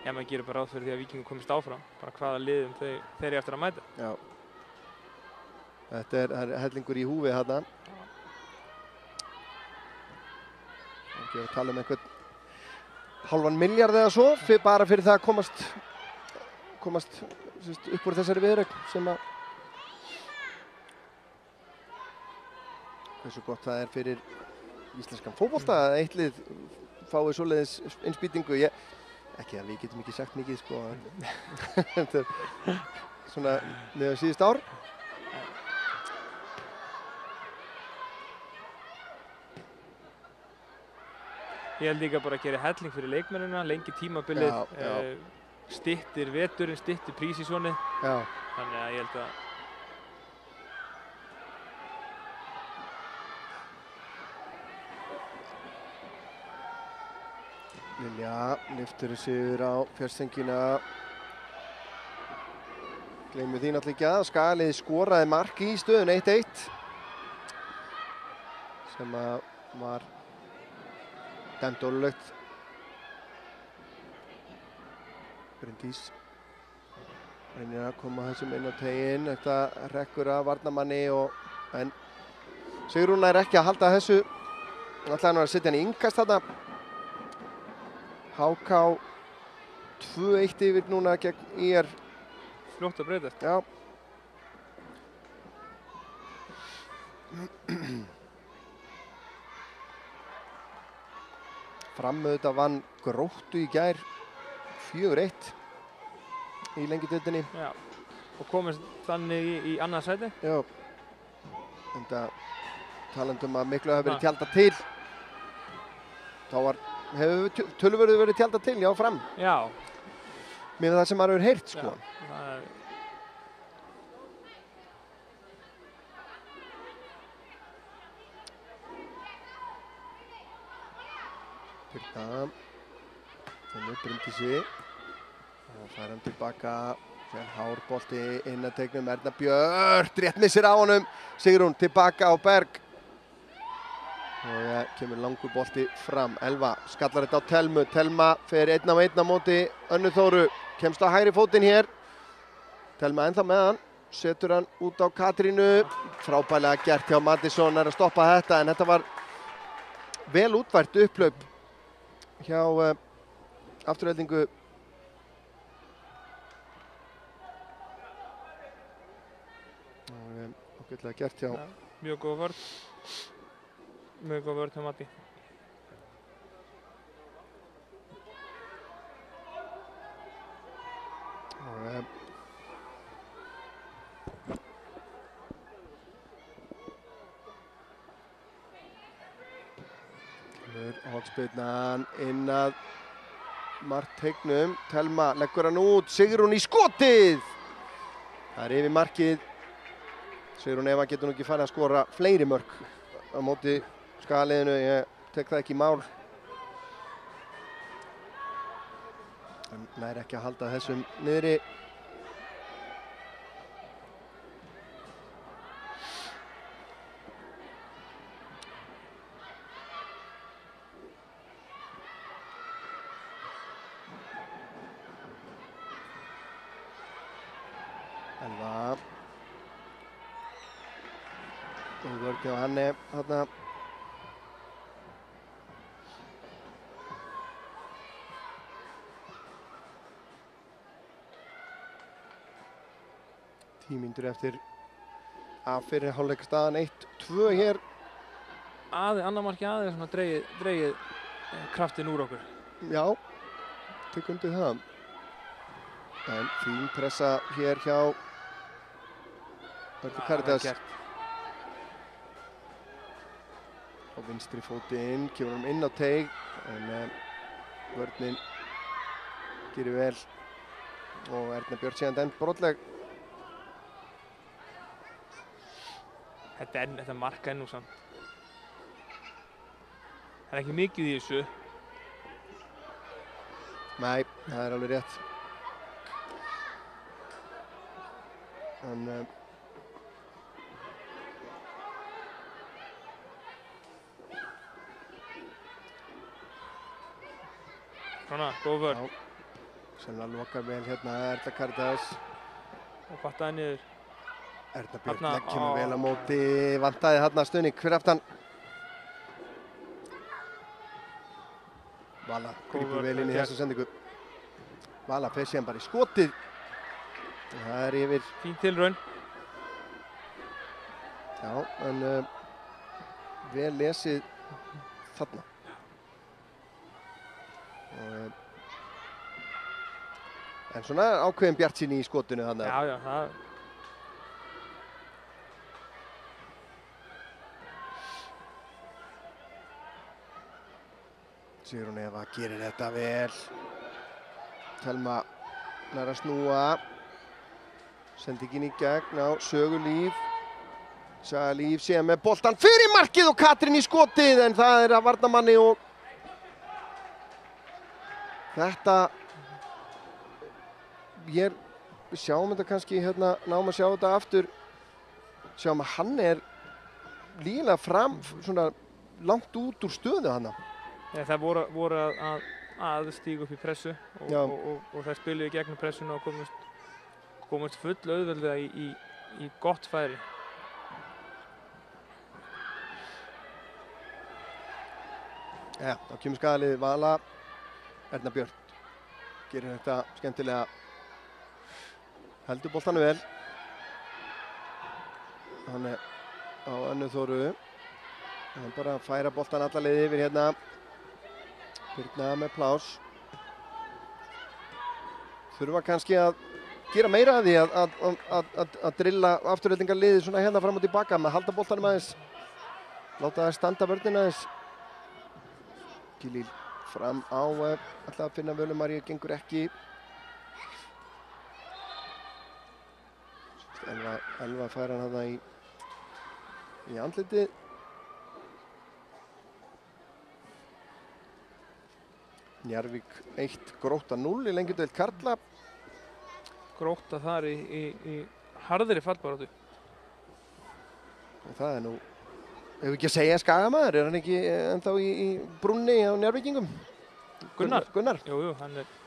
já, maður gerir bara ráð fyrir því að Víkingur komist áfram, bara hvaða liðum þeir eru eftir að mæta. Já. Þetta er hellingur í húfi þarna. Ekki að tala um einhvern halvan milljarð eða svo, bara fyrir það að komast upp úr þessari viðureign sem að hversu gott það er fyrir íslenskan fótbolta að eitt lið fái svoleiðis innspýtingu. Ekki að við getum ekki sagt mikið, sko. Þetta er svona niður síðust ár. Ég held líka bara að gera helling fyrir leikmennina, lengi tímabilið, styttir veturinn, styttir prísísonið. Þannig að ég held að Lilja lyftur sigur á fjärstengina. Gleymum því náttúrulega ekki að Skagaliðið skoraði mark í stöðun 1-1 sem var dæmt ólöglegt. Bryndís reynir að koma þessum inn á teginn. Þetta hrekkur af varnarmanni en Sigrún er ekki að halda þessu. Ætlaði hann að setja hann í innkast þarna. HK 2-1 yfir núna gegn IR. Fljótt að breytast. Já. Fram auðvitað vann Gróttu í gær 4-1 í lengjudeildinni. Já. Og komist þannig í annað sæti. Já. Enda talandum að miklu hafi verið tjaldað til. Þá hefur töluvörðu verið tjaldað til, já, Fram. Já. Með það sem maður hefur heyrt, sko. Já, Birna, þannig Bryndísi og fær hann tilbaka, fer hárbolti inn að tegnum, Erna Björt rétt missir á honum, Sigrún tilbaka á Berg og kemur langur bolti fram. Elva skallar þetta á Telmu, Telma fer 1-1 á móti Önnu Þóru, kemst á hægri fótinn hér, Telma ennþá með hann, setur hann út á Katrínu, frábærlega gert hjá Madison að stoppa þetta, en þetta var vel útvært upplaup hjá Aftureldingu Ágætlega gert hjá. Ja, mjög góð vörn. Mjög góð vörn hjá Matti. Hornspyrnan inn að markteignum. Telma leggur hann út. Sigrún í skotið! Það er yfir markið. Sigrún Eva getur nú ekki farið að skora fleiri mörk á móti Skagaliðinu. Ég tek það ekki í mál. Hann nær ekki að halda þessum niðri. Elva. Og vörn hjá Hanne þarna. Tímínútur eftir að fyrri hálfleik staðan 1-2 hér. Annar marki aðeins svona dregið kraftinn úr okkur. Já, tek undir það. En fín pressa hér hjá Hörður Karítas. Á vinstri fótinn, kemur hann inn á teig, en vörnin gerir vel og Erna Björn síðan enn brotleg. Þetta marka ennú samt. Það er ekki mikið í þessu. Nei, það er alveg rétt. En svona, góð vörn. Sennilega lokar vel hérna Erna Karítas. Og battaði niður. Erna Björn kemur vel á móti, vantaði þarna stuðning fyrir aftan. Vala grípur vel inn í þessa sendingu. Vala fer síðan bara í skotið. Það er yfir. Fín tilraun. Já, en vel lesið þarna. Og, en svona ákveðin bjartsýni í skotinu þarna. Já, það. Sigrún Eva gerir þetta vel. Telma nær að snúa. Sendingin í gegn á Sögu Líf. Saga Líf síðan með boltan fyrir markið og Katrín í skotið, en það er að varnarmanni og þetta við sjáum þetta kannski hérna, náum að sjá þetta aftur. Sjáum að hann er lígilega fram svona langt út úr stöðu hana. Ja, það voru að stíga upp í pressu og það spiluðu í gegnum pressuna og komast full auðveldlega í gott færi. Ja, þá kemur Skagaliðið Vala. Erna Björn gerir þetta skemmtilega. Heldur boltanum vel. Hann er á Önnu Þóru. Hann bara færa boltan alla leið yfir hérna. Birna með plás. Þurfa kannski að gera meira að því að drilla afturhaldingarliðið svona hérna fram og tilbaka með að halda boltanum aðeins. Láta það standa vörnina aðeins. Gilíl fram á alltaf að finna Völu Maríu, gengur ekki. Elva fær hann þarna í andlitið. Njarðvík 1, Grótta 0 í lengjudeild karla. Grótta þar í harðri fallbaráttu. Og það er nú, ef við ekki að segja Skagamaður, er hann ekki ennþá í brúnni á Njarðvíkingum? Gunnar? Jú, hann er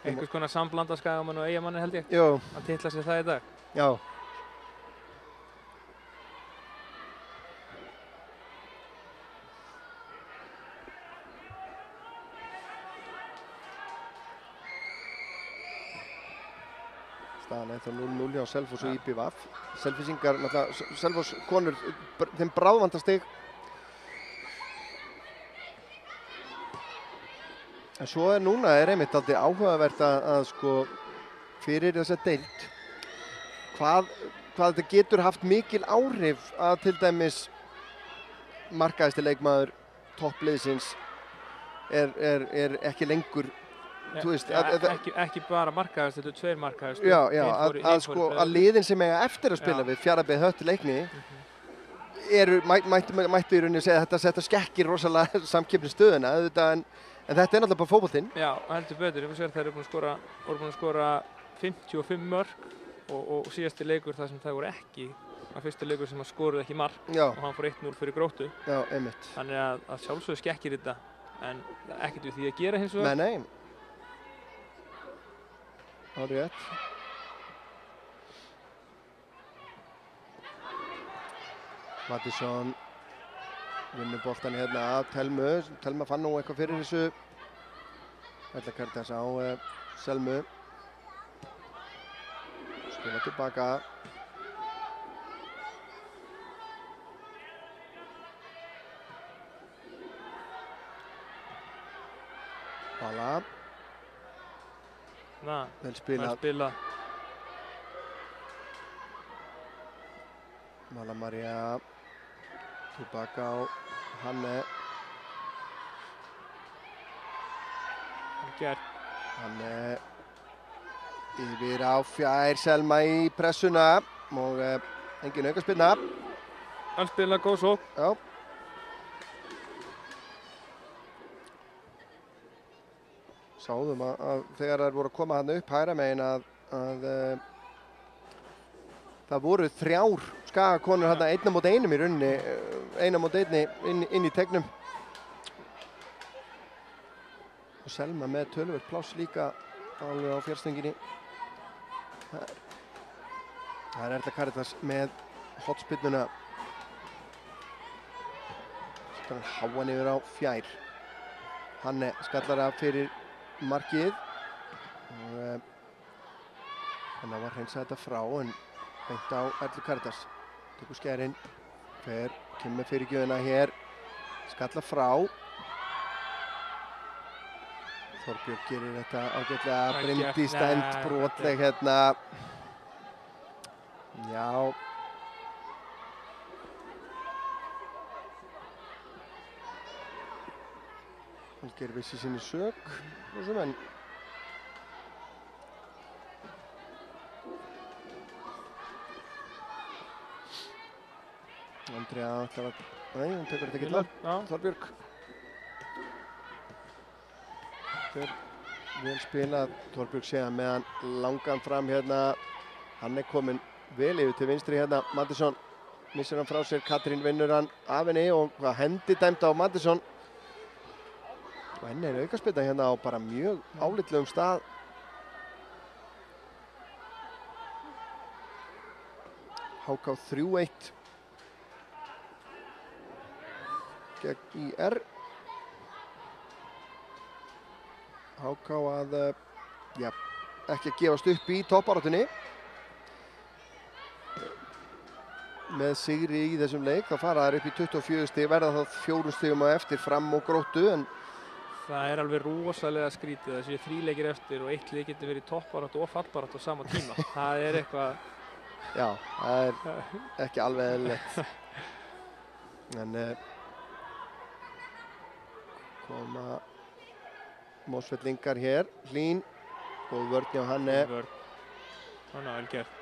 einhvers konar samblanda Skagamann og Eyjamanni held ég. Jú. Hann titlar sér það í dag. Já. Staðan þá 0-0 hjá Selfoss og IBVF. Selfyssingar, náttúrulega, Selfoss konur, þeim bráðvandar stig. En svo núna einmitt aldrei áhugavert að sko fyrir þessa deild hvað þetta getur haft mikil áhrif að til dæmis markahæsti leikmaður toppliðsins er ekki lengur þú veist ekki bara markahæst, þetta 2 markahæst. Já, að liðin sem eiga eftir að spila við Fjarðabyggð Hött Leikni mættu í rauninni segja að þetta skekkir rosalega samkeppnisstöðuna auðvitað en þetta náttúrulega bara fótboltinn. Já, heldur betur. Þeir eru búin að skora 55 mörk og síðasti leikur þar sem það voru ekki að fyrsta leikur sem skoruði ekki mark og hann fór 1-0 fyrir Gróttu. Já, einmitt. Þannig að sjálfsögðu skekkir þetta en ekkert við því að gera hins vegar. Nei. Það er rétt. Mattisson vinnur boltan hérna af Telmu. Telma fann nú eitthvað fyrir þessu. Ætla Karitas á Selmu. Spila tilbaka. Bala. Vel spilað. Mala Maria. Tilbaka á Hanne. Hanne yfir á Fjær Selma í pressuna og engin aukaspyrna. Spila góð sókn. Já. Sáðum að þegar þær voru að koma hann upp hægra megin að það voru 3 Skagakonur hann 1 mót 1 í rauninni, 1 mót 1 inn í tegnum. Og Selma með töluvert pláss líka alveg á fjärstönginni. Það er Erla Karitas með hotspinnuna. Svo hann háan yfir á Fjær. Hanne skallar af fyrir markið. Og hann var hreinsað þetta frá en beint á Erlu Karitas. Tekur skærinn, kemur fyrir gjöfina hér. Skallar frá. Þorbjörg gerir þetta ágætlega, Bryndís stend brotleg hérna. Já. Hann gerir vissi sinni sök, en Andrea ætlar að, nei, hún tekur þetta ekki illa, Þorbjörg. Vel spilað, Þorbjörg sé að með hann langan fram hérna. Hann kominn vel yfir til vinstri hérna, Mattisson missir hann frá sér, Katrín vinnur hann af henni og hendi dæmt á Mattisson. Og henni aukaspyrna hérna á bara mjög álitlegum stað. HK 3-1 gegn IR. HK að ekki að gefast upp í toppbaráttunni. Með sigri í þessum leik, þá fara þær upp í 24 stig, verða þá 4 stigum á eftir Fram og Gróttu. Það er alveg rosalega skrítið, það séu 3 leikir eftir og 1 leik getur verið í toppbaráttu og fallbaráttu á sama tíma. Það er eitthvað... Já, það er ekki alveg eðlilegt. En koma Mosfellingar hér, Hlín, góð vörn hjá Hanne. Hanna, vel gert.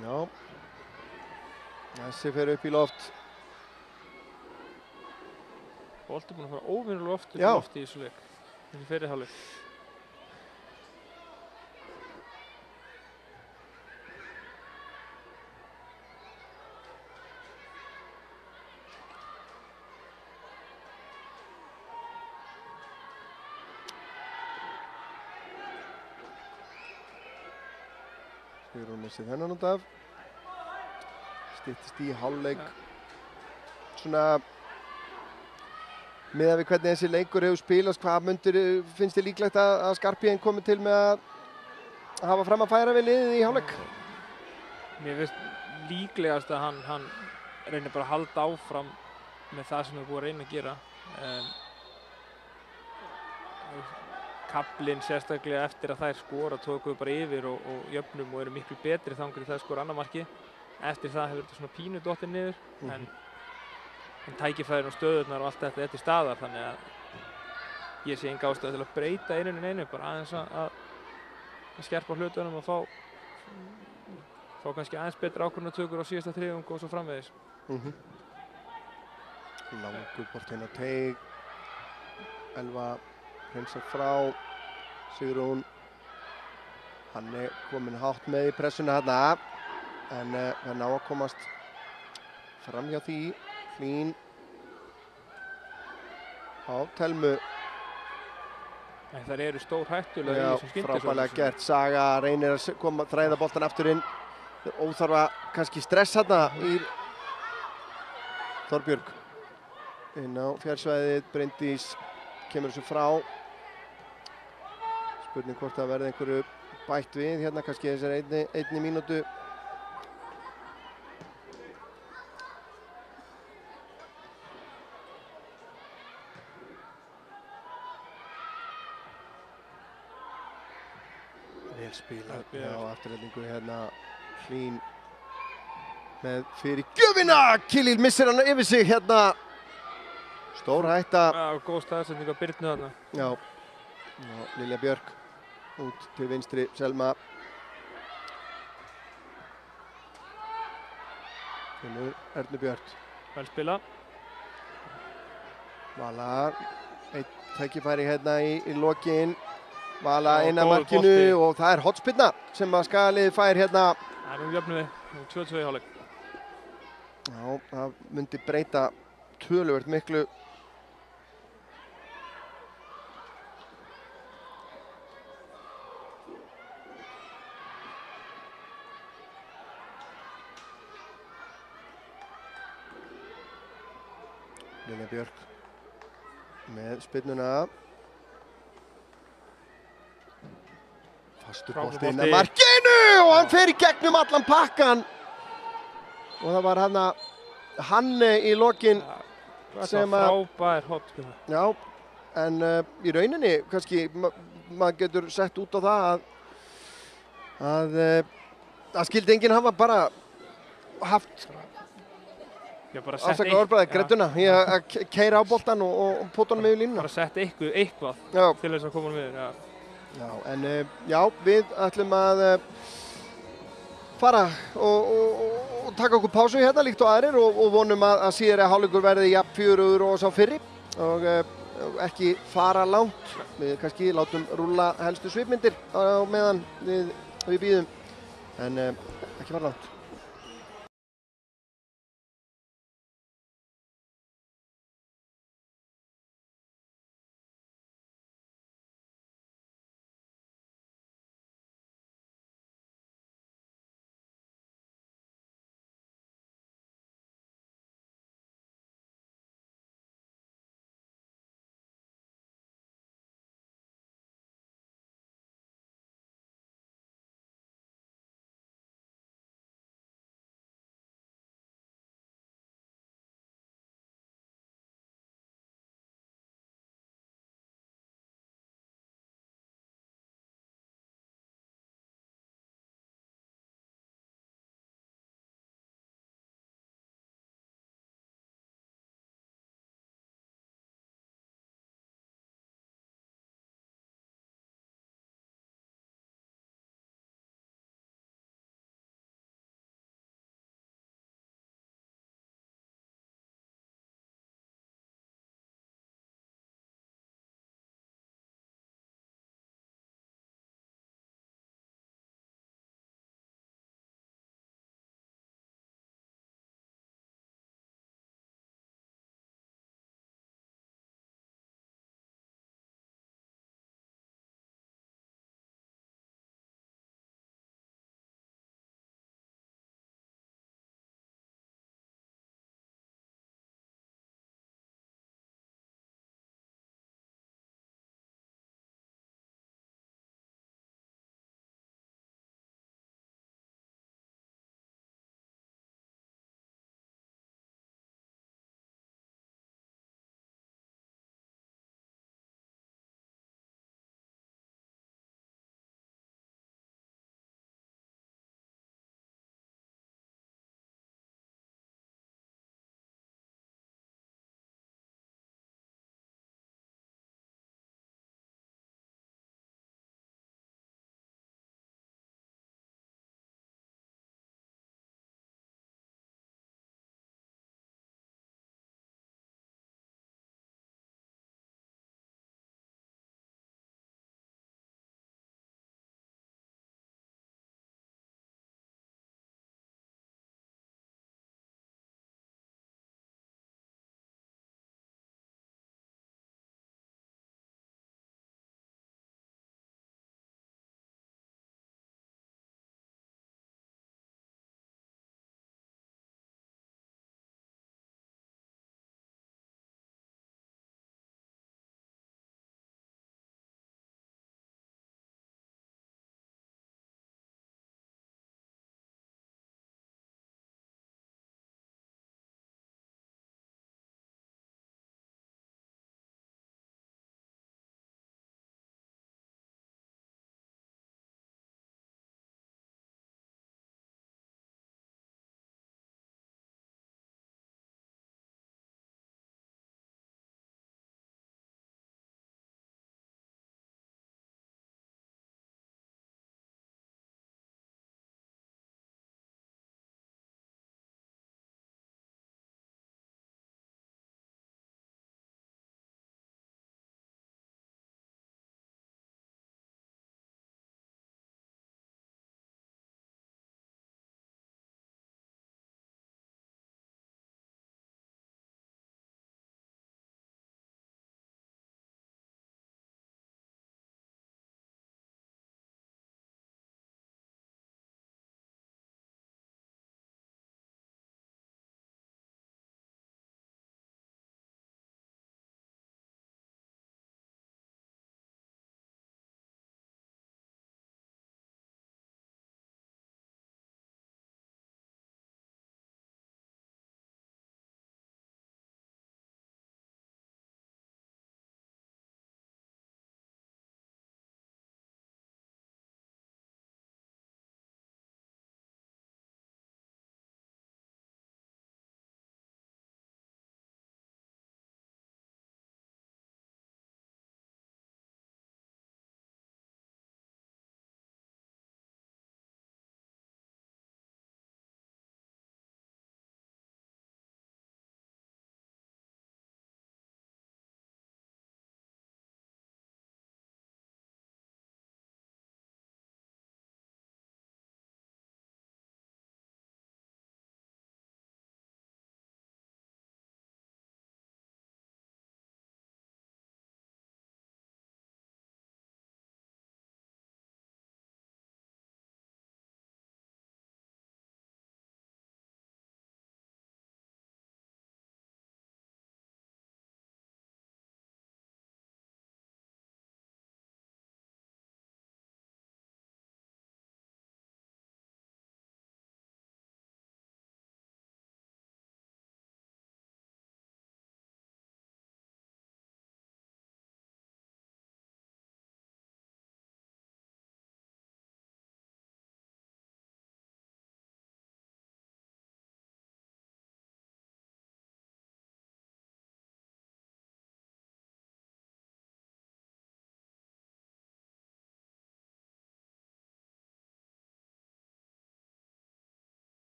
Já. Þessi fer upp í loft. Bolti búinn að fara óvenjulega oft upp í lofti í þessu leik. Í fyrri hálfleik. Sigrún missi þennan út af. Styttist í hálfleik. Svona miðað við hvernig þessi leikur hefur spilast, hvað finnst þér líklegt að Skarphéðinn komi til með að hafa fram að færa við liðið í hálfleik? Mér finnst líklegast að hann reynir bara að halda áfram með það sem er búið að reyna að gera. Kaflinn sérstaklega eftir að þær skora tókuðu bara yfir og jöfnum og eru miklu betri þangur í það að skora annað marki. Eftir það hefur þetta svona pínu dottið niður, en tækifærin og stöðurnar og allt þetta er til staðar, þannig að ég sé enga ástæðu til að breyta einu, bara aðeins að skerpa hlutunum og fá kannski aðeins betra ákvörðunartökur á síðasta þriðjung og svo framvegis. Langur bolti inn á teig. Elva hreinsar frá. Sigrún. Hann er kominn hátt með í pressuna þarna. En það ná að komast fram hjá því. Hlín. Á Telmu. Nei, þær eru stór hættulega í þessum skyndisóknum. Frábærlega gert. Saga reynir að þræða boltan aftur inn. Óþarfa kannski stress þarna í Þorbjörg. Inn á fjársvæðið, Bryndís kemur þessu frá. Spurning hvort það verði einhverju bætt við hérna, kannski þessari einni mínútu. Vel spilað, já, afturhendingu hérna, Hlín með fyrir gjöfina. Kilill missir hann yfir sig hérna. Stór hætta. Já, góð staðsetning á Birnu þarna. Já, Lilja Björk út til vinstri, Selma. Finnur Ernu Björk. Vel spilað. Vala, eitt tækifæri hérna í lokin. Vala inn að markinu og það er hornspyrna sem að Skagaliðið fær hérna. Það er jöfnum við, 2-2 í hálfleik. Já, það myndi breyta töluvert miklu. Lilja Björk með spyrnuna. Fastur bolti inn að markinu og hann fer í gegnum allan pakkan. Og það var hann í lokin sem að... Frábær hornspyrna. Já, en í rauninni kannski maður getur sett út á það að skildi enginn hafa bara haft afsakað orðbræði gredduna í að keyra á boltan og pota honum yfir línuna. Bara sett eitthvað til þess að koma honum yfir. Já, en já, við ætlum að fara og taka okkur pásu hérna líkt og aðrir og vonum að síðari hálfleikur verði jafn fjörugur og sá fyrri og ekki fara langt. Við kannski látum rúlla helstu svipmyndir á meðan við bíðum, en ekki fara langt.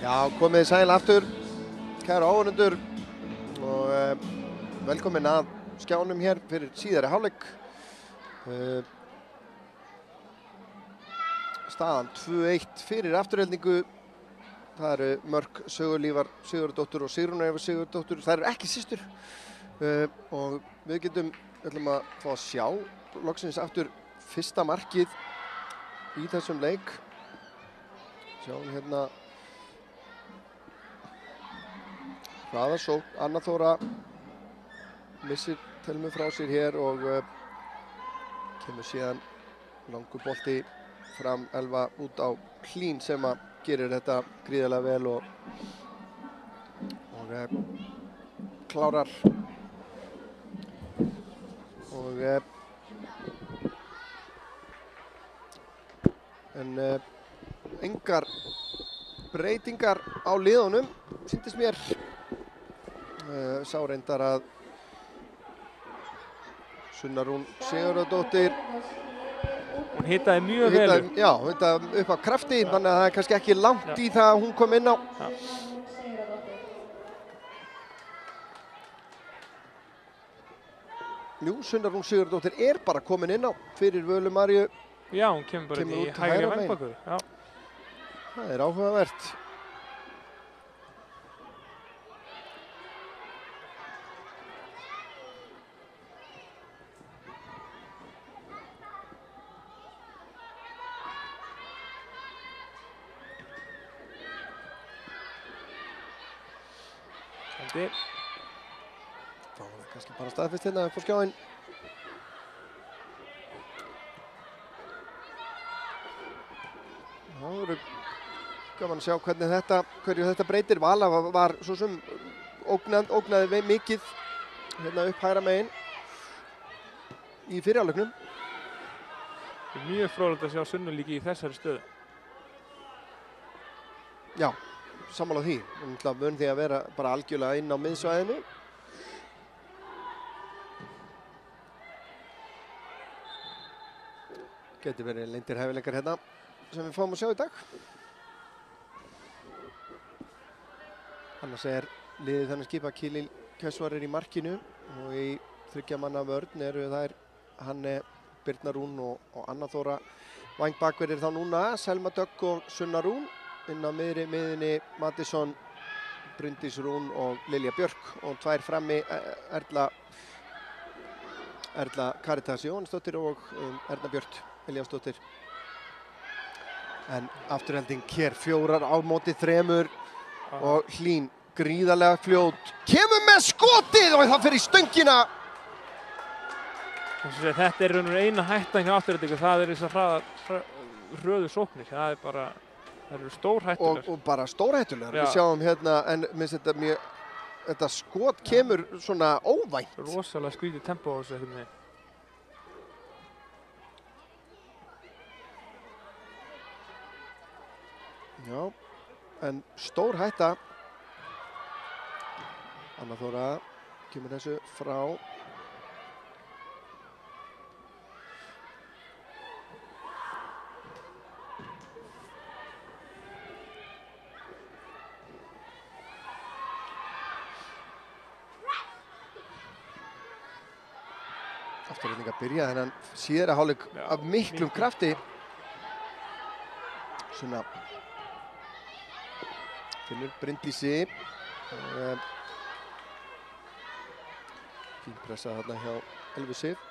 Já, komið sæl aftur, kæru áhorfendur og velkomin að skjánum hér fyrir síðari hálfleik. Staðan 2-1 fyrir Aftureldingu. Það eru mörk Sögulífar Sigurðardóttur og Sigrúnar Eva Sigurðardóttur. Það eru ekki systur og við ætlum að fá að sjá loksins aftur fyrsta markið í þessum leik. Sjáum hérna hraðasókn, Anna Þóra missir Telmu frá sér hér og kemur síðan langur bolti fram Elva út á Hlín sem að gerir þetta gríðarlega vel og klárar og engar breytingar á liðunum sýndist mér. Sá reyndar að Sunna Rún Sigurðardóttir hún hitaði mjög vel upp. Já, hitaði upp á krafti, þannig að það er kannski ekki langt í það að hún kom inn á. Jú, Sunna Rún Sigurðardóttir er bara komin inn á fyrir Völu Maríu. Já, hún kemur bara í hægri vængbakur. Það er áhugavert. Þá er það kannski bara staðfest hérna upp á skjáinn. Það verður gaman að sjá hverju þetta breytir. Vala var svo sem ógnaði mikið hérna upp hægra megin í fyrri hálfleiknum. Mjög fróðlegt að sjá Sunnu líka í þessari stöðu. Já, sammála því. Mun því að vera bara algjörlega inn á miðsvæðinu. Gæti verið leyndir hæfileikar hérna sem við fáum að sjá í dag. Annars er liðið þannig skipa Kilil Kessvar í markinu og í 3 manna vörn eru þær Hanne, Birna Rún og Anna Þóra. Væng-bakverðir þá núna Selma Dögg og Sunna Rún. Inn á miðjunni Mattisson, Bryndís Rún og Lilja Björk og 2 frammi Erla Karitas Jóhannsdóttir og Erna Björk Elíasdóttir. En Afturelding hér 4 á móti 3 og Hlín gríðarlega fljót. Kemur með skotið og það fer í stöngina. Þetta er raunur eina hættan hjá Aftureldingu. Það er þessar hröðu sóknir. Það er bara... Það eru stórhættulegar. Og bara stórhættulegar. Við sjáum hérna, en minnst þetta skot kemur svona óvænt. Rosalega skrítið tempó á þessu einhvern veginn. Já, en stór hætta. Anna Þóra kemur þessu frá. Afturrelding að byrja þennan síðari hálfleik af miklum krafti. Svona finnur Bryndísi. Fín pressa þarna hjá Elvu Sif.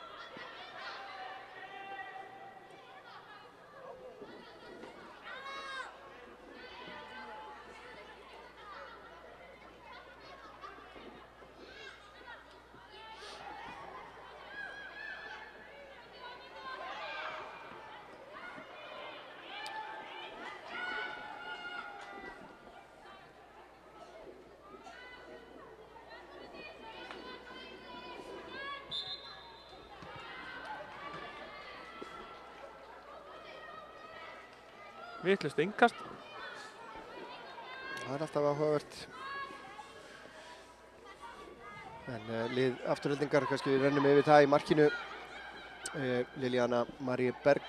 Vitlaust innkast. Það er alltaf áhugavert. En lið Aftureldingar, kannski við rennum yfir það í markinu. Lilíana Marie Berg.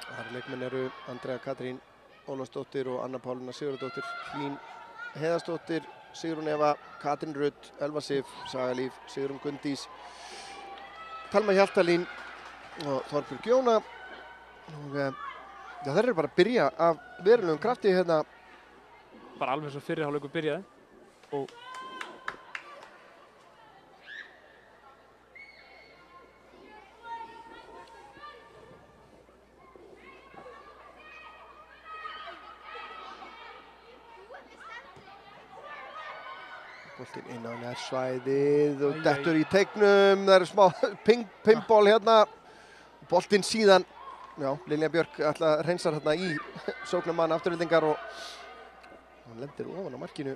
Þar leikmenn eru Andrea Katrín Ólafsdóttir og Anna Pálína Sigurðardóttir, Hlín Heiðarsdóttir, Sigrún Eva, Katrín Rutt, Elva Sif, Saga Líf, Sigrún Gunndís, Thelma Hjaltalín og Þorbjörg Jóna. Og já, þeir eru bara að byrja af verulegum krafti hérna. Bara alveg eins og fyrri hálfleikur byrjaði. Og boltinn inn á nærsvæðið og dettur í teignum. Það eru smá pingból hérna. Boltinn síðan, já, Lilja Björk ætla að reynsa hérna í sóknarmann afturhildingar og hann lendir ofan á markinu.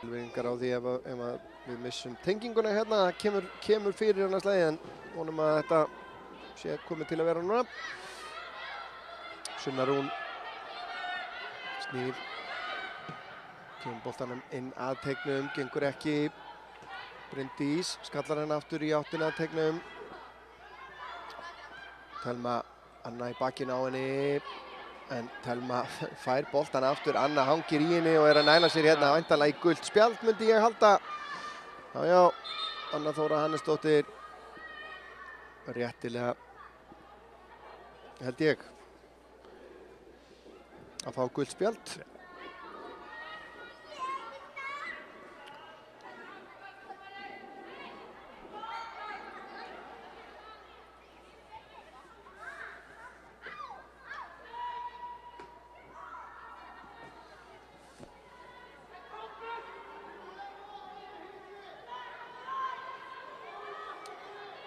Tilveigingar á því ef við missum tenginguna hérna, það kemur fyrir hann að slæði, en vonum að þetta sé komið til að vera núna. Sunna Rún snýr. Kemur boltanum inn að teignum, gengur ekki. Bryndís skallar hann aftur í áttina að teignum. Thelma, Anna í bakinn á henni, en Thelma fær boltan aftur. Anna hangir í henni og er að næla sér hérna væntanlega í gult spjald, myndi ég halda. Já, Anna Þóra Hannesdóttir, réttilega, held ég, að fá gult spjald.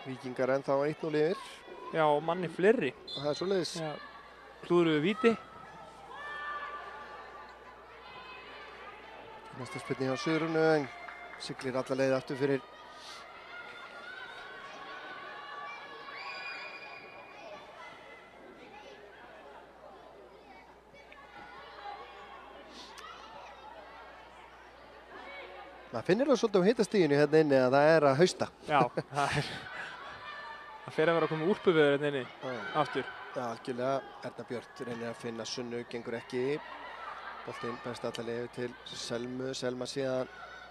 Víkingar ennþá 1-0 yfir. já, og manni fleiri. Og það er svoleiðis. Já, klúðruðu víti. Næsta spilni hjá Sigrúnu, en siglir alla leið aftur fyrir. Maður finnir það svolítið á hitastiginu hérna inni að það er að hausta. Já, það fer að vera að koma úlpuveður hérna inni, aftur. Já, algjörlega. Erna Björt reynir að finna Sunnu, gengur ekki. Boltinn berst alla leið til Selmu, Selma síðan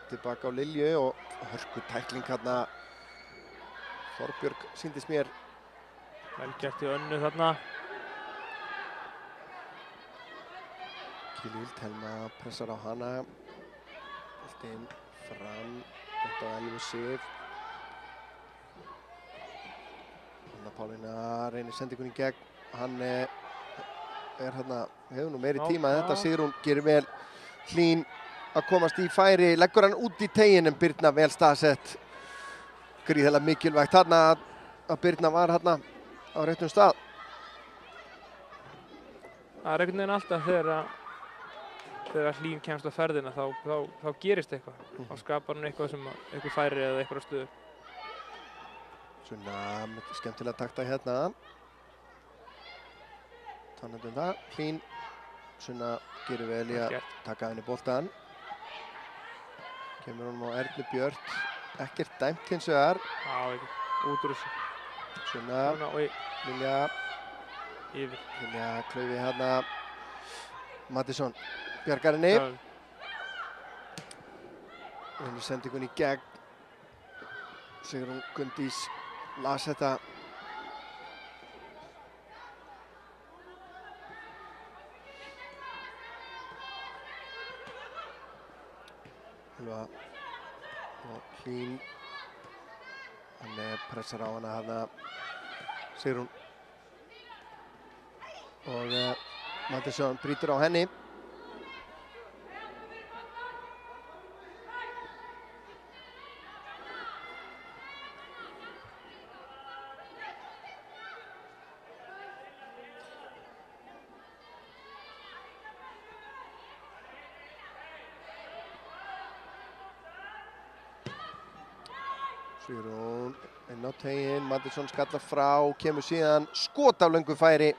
tilbaka á Lilju og hörku tækling hérna. Þorbjörg sýndist mér. Vel gert í Önnu þarna. Kilvíld, Thelma pressar á hana. Boltinn fram, þetta á Elvu Sif. Anna Pálína reynir sendingunni í gegn. Hann er hérna, hefur nú meiri tíma en þetta. Sigrún gerir vel. Hlín að komast í færi, leggur hann út í teginn, en Birna vel staðsett. Gríðarlega mikilvægt þarna að Birna var hérna á réttum stað. Það er einhvern veginn alltaf þegar Hlín kemst á ferðina þá gerist eitthvað. Þá skapar hann eitthvað færi eða eitthvað stöðu. Svona skemmtilega takta hérna. Þannig um það. Hlín, Sunna gerir vel í að taka henni boltan. Kemur honum á Ernu Björt. Ekkert dæmt hins vegar. Já, ekki. Út úr þessu. Sunna, Lilja. Yfir. Lilja klaufi hérna. Mattisson bjargar henni. Henni sendingunni í gegn. Sigrún Gunndís las þetta. Ylva og Hlín. Hann pressar á hana hérna. Sigrún. Og Mattisson brýtur á henni. Sigrún inn á teginn, Mattisson skallar frá, kemur síðan skot af löngu færi.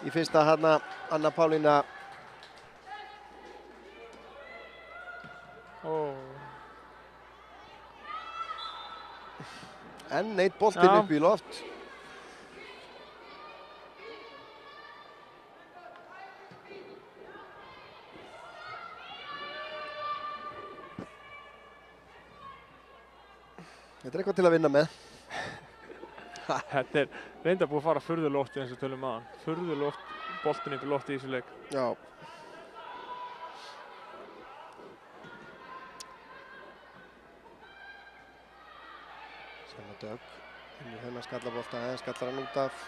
Í fyrsta hérna Anna Pálína. Enn eitt boltinn upp í loft. Þetta er eitthvað til að vinna með. Þetta er reynda búið að fara furðulótt eins og tölum aðan. Furðulótt, boltinn upp í lótt í þessu leik. Já. Selma Dögg. Þennan skallabolta, skallar hann út af.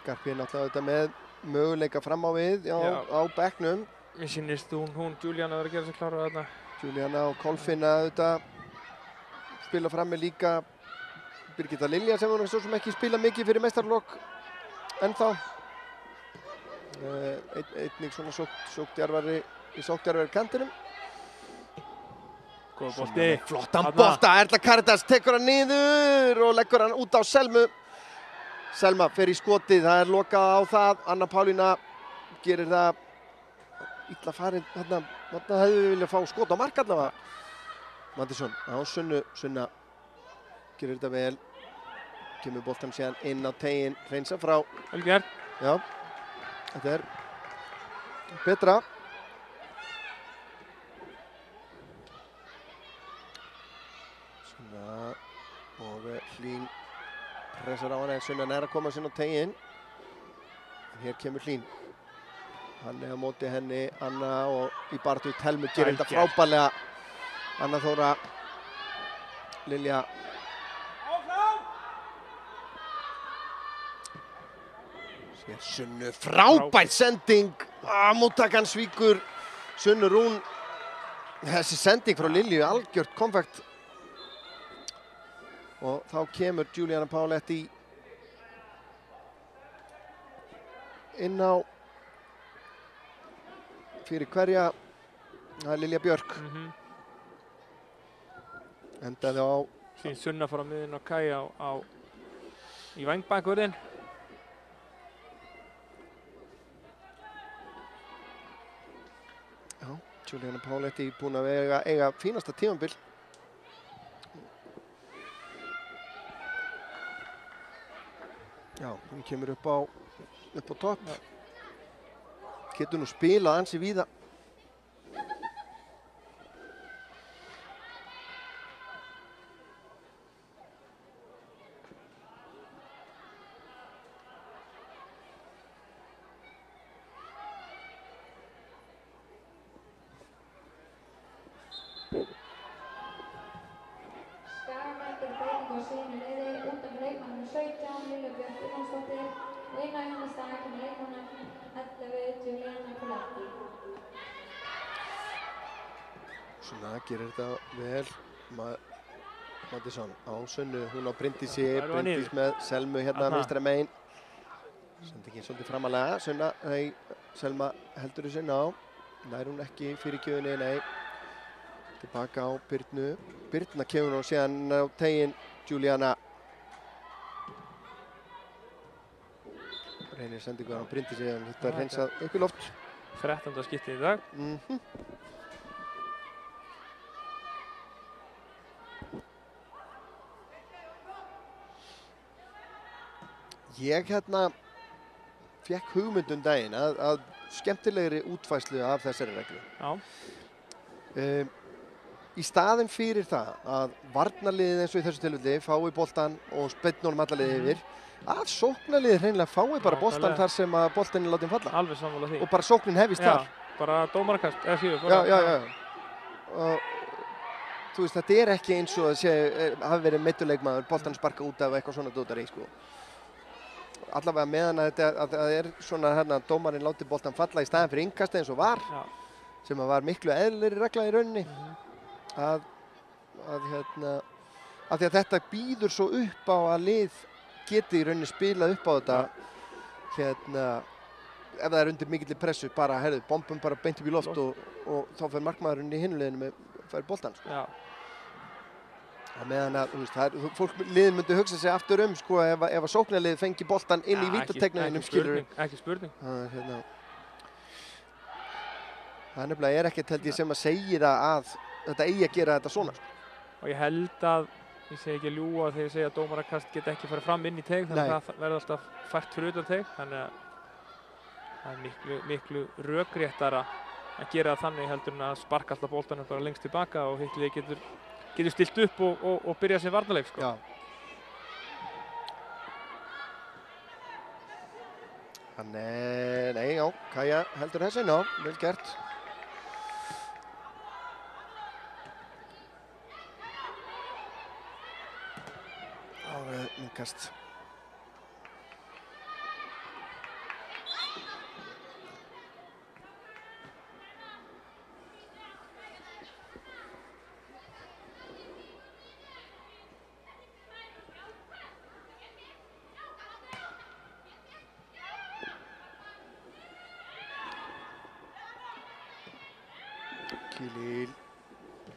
Skarphéðinn náttúrulega auðvitað með möguleika fram á við á bekknum. Mér sýnist hún Juliana verður að gera sig klára þarna. Juliana og Kolfinna auðvitað spila frammi líka. Birgitta Lilja sem hún svo sem ekki spila mikið fyrir meistaralok ennþá. Einnig svona sókndjarfari í sókndjarfari kantinum. Góð bolti. Flottan bolta, Erla Karitas tekur hann niður og leggur hann út á Selmu. Selma fer í skotið, það er lokað á það. Anna Pálína gerir það illa farið. Þarna hefðu við viljað fá skot á mark allavega. Mattisson á Sunna gerir þetta vel. Kemur boltan síðan inn á teginn, hreinsa frá. Vel gert. Já, þetta er betra. Sunna og Hlín pressar á hana en Sunna nær að koma sinna á teginn. En hér kemur Hlín. Hann er á móti henni, Anna og í baráttu Telmu gerir þetta frábærlega. Anna Þóra, Lilja. Sér Sunnu, frábær sending. Móttakan svíkur Sunnu Rún. Þessi sending frá Lilju, algjört konfekt. Og þá kemur Juliana Páletti inn á fyrir hverja. Það er Lilja Björk. Endaði á Síðan Sunna fór á miðin og Kaja í vangbakvörðin. Já, Juliana Páletti búin að eiga fínasta tímabil. Já, hún kemur upp á topp. Getur nú spilað ansi víða. Skagamættur breyting á sínu liði út af leikmannum 17, Lilja Björk Gunnarsdóttir og inn á hennar stað kemur leikmannum 11, Juliana Páletti. Svona gerir þetta vel. Mattisson á Sunnu, hún á Bryndísi, Bryndís með Selmu hérna vinstra megin. Sendi ekki svolítið framalega. Sunna, Selma heldur þessu ná. Nær hún ekki fyrir gjöfunni, nei. Tilbaka á Birnu. Birna kemur hún síðan á teginn Juliana. Reynir sendingu á Bryndísi en þetta er hreinsað upp í loft. 13. skiptið í dag. Ég fekk hugmynd daginn að skemmtilegri útfærslu af þessari reglu. Já. Í staðinn fyrir það að varnarliðið eins og í þessu tilfelli fái boltan og spenna honum alla liðið yfir, að sóknarliðið hreinlega fái bara boltan þar sem að boltan er látinn falla. Alveg sammála því. Og bara sóknin hefist þar. Bara dómarakast, eða síður. Já. Og þú veist, þetta er ekki eins og að hafi verið meiddur-leikmaður, boltan sparka út af eitthvað svona dótari, sko. Allavega meðan að það er svona dómarinn láti boltan falla í staðinn fyrir innkast eins og var, sem að var miklu eðlilegri regla í rauninni. Af því að þetta býður svo upp á að lið geti í rauninni spilað upp á þetta ef það er undir mikilli pressu, bara bombum bara beint upp í loft og þá fer markmaðurinn í hinu liðinu með fær boltan, sko. Já. Á meðan að liðin myndi hugsa sig aftur sko, ef að sóknarliðið fengi boltan inn í vítateigninum, skilur við. Ekki spurning. Það nefnilega ekkert held ég sem að segja það að þetta eigi að gera þetta svona. Og ég held að ég segi ekki ljúga þegar ég segi að dómarakast geta ekki farið fram inn í teig, þannig að það verður alltaf fært fyrir utan teig, þannig að það er miklu rökréttara að gera það þannig heldur en að sparka alltaf boltanum bara lengst tilbaka og hitt lið getur stilt upp og byrja sem varnarleik, sko. Já. Nei, já, Kaja heldur þessi, ná, vel gert. Innkast. Khalil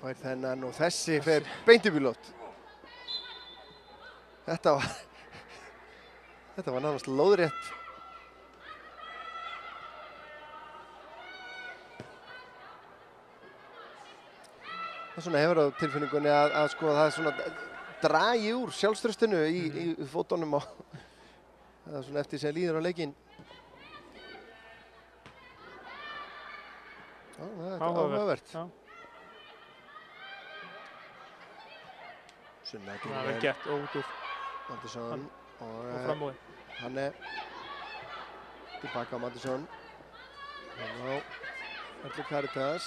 fær þennan og þessi fer beint upp í loft. Þetta var nánast lóðrétt. Það svona hefur á tilfinningunni að sko það er svona dragi úr sjálfstraustinu í fótunum og það er svona eftir sem líður á leikinn. Já, það er áhugavert. Já. Sunna Það er gert út úr Mattisson og framúi. Hann er tilbaka á Mattisson. Hann á Erlu Caritas.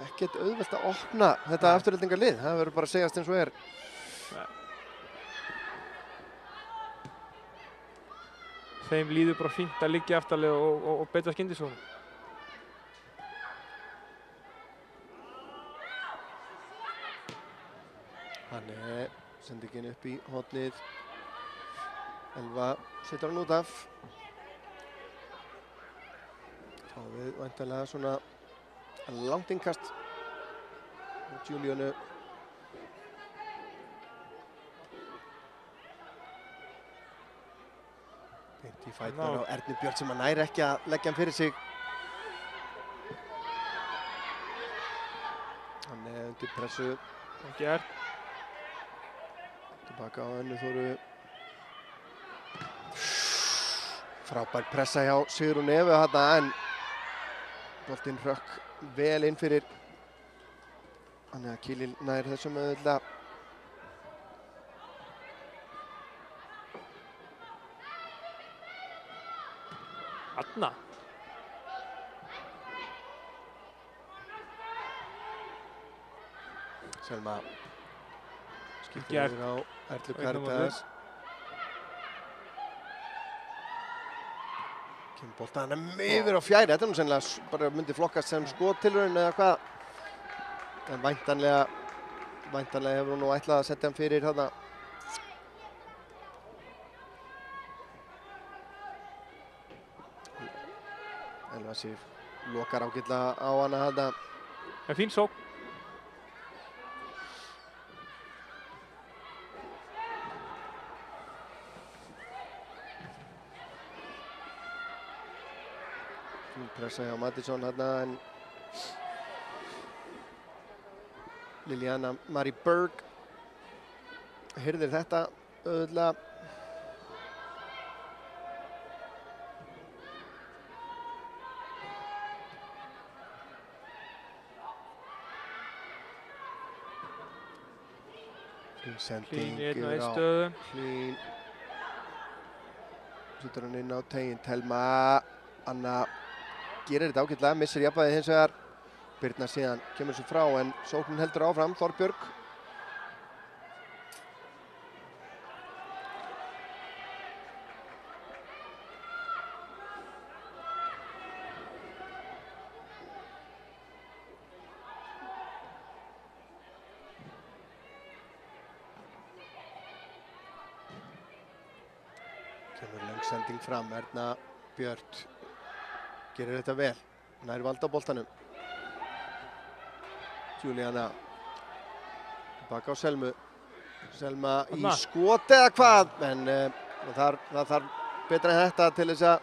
Ekkert auðvelt að opna þetta afturheldingarlið. Það verður bara að segjast eins og er. Þeim líður bara fínt að liggja aftarlega og beita skyndisóknum. Hann er sendingin upp í hornið. Elva setur hann út af. Þá við væntanlega svona langt innkast. Julianu. Beint í fæturnar á Erni Björn sem hann nær ekki að leggja hann fyrir sig. Hann er undir pressu. Gert. Tilbaka á Önnu Þóru. Frábær pressa hjá Sigrún Evu þarna en boltinn hrökk vel inn fyrir. Þannig að Khalil nær þessum auðvitað. Anna. Selma skiptir yfir á Erlu Caritas. Kemur boltan yfir á fjæri. Þetta er nú sennilega bara myndi flokkast sem skottilraun eða hvað. En væntanlega hefur hún nú ætlað að setja hann fyrir þarna. Elva Sif lokar ágætlega á hana þarna. En fín sókn. Fín pressa hjá Mattisson þarna en Liliana Marie Berg hirðir þetta auðvitað. Hlín í einn og einn stöðu. Hlín setur hann inn á teiginn. Telma Anna gerir þetta ágætlega, missir jafnvægið hins vegar. Birna síðan kemur sér frá en sóknin heldur áfram. Þorbjörg. Kemur löng sending fram. Erna Björt gerir þetta vel. Nær valda boltanum. Juliana baka á Selmu. Selma í skot eða hvað, en það þarf betra en þetta til þess að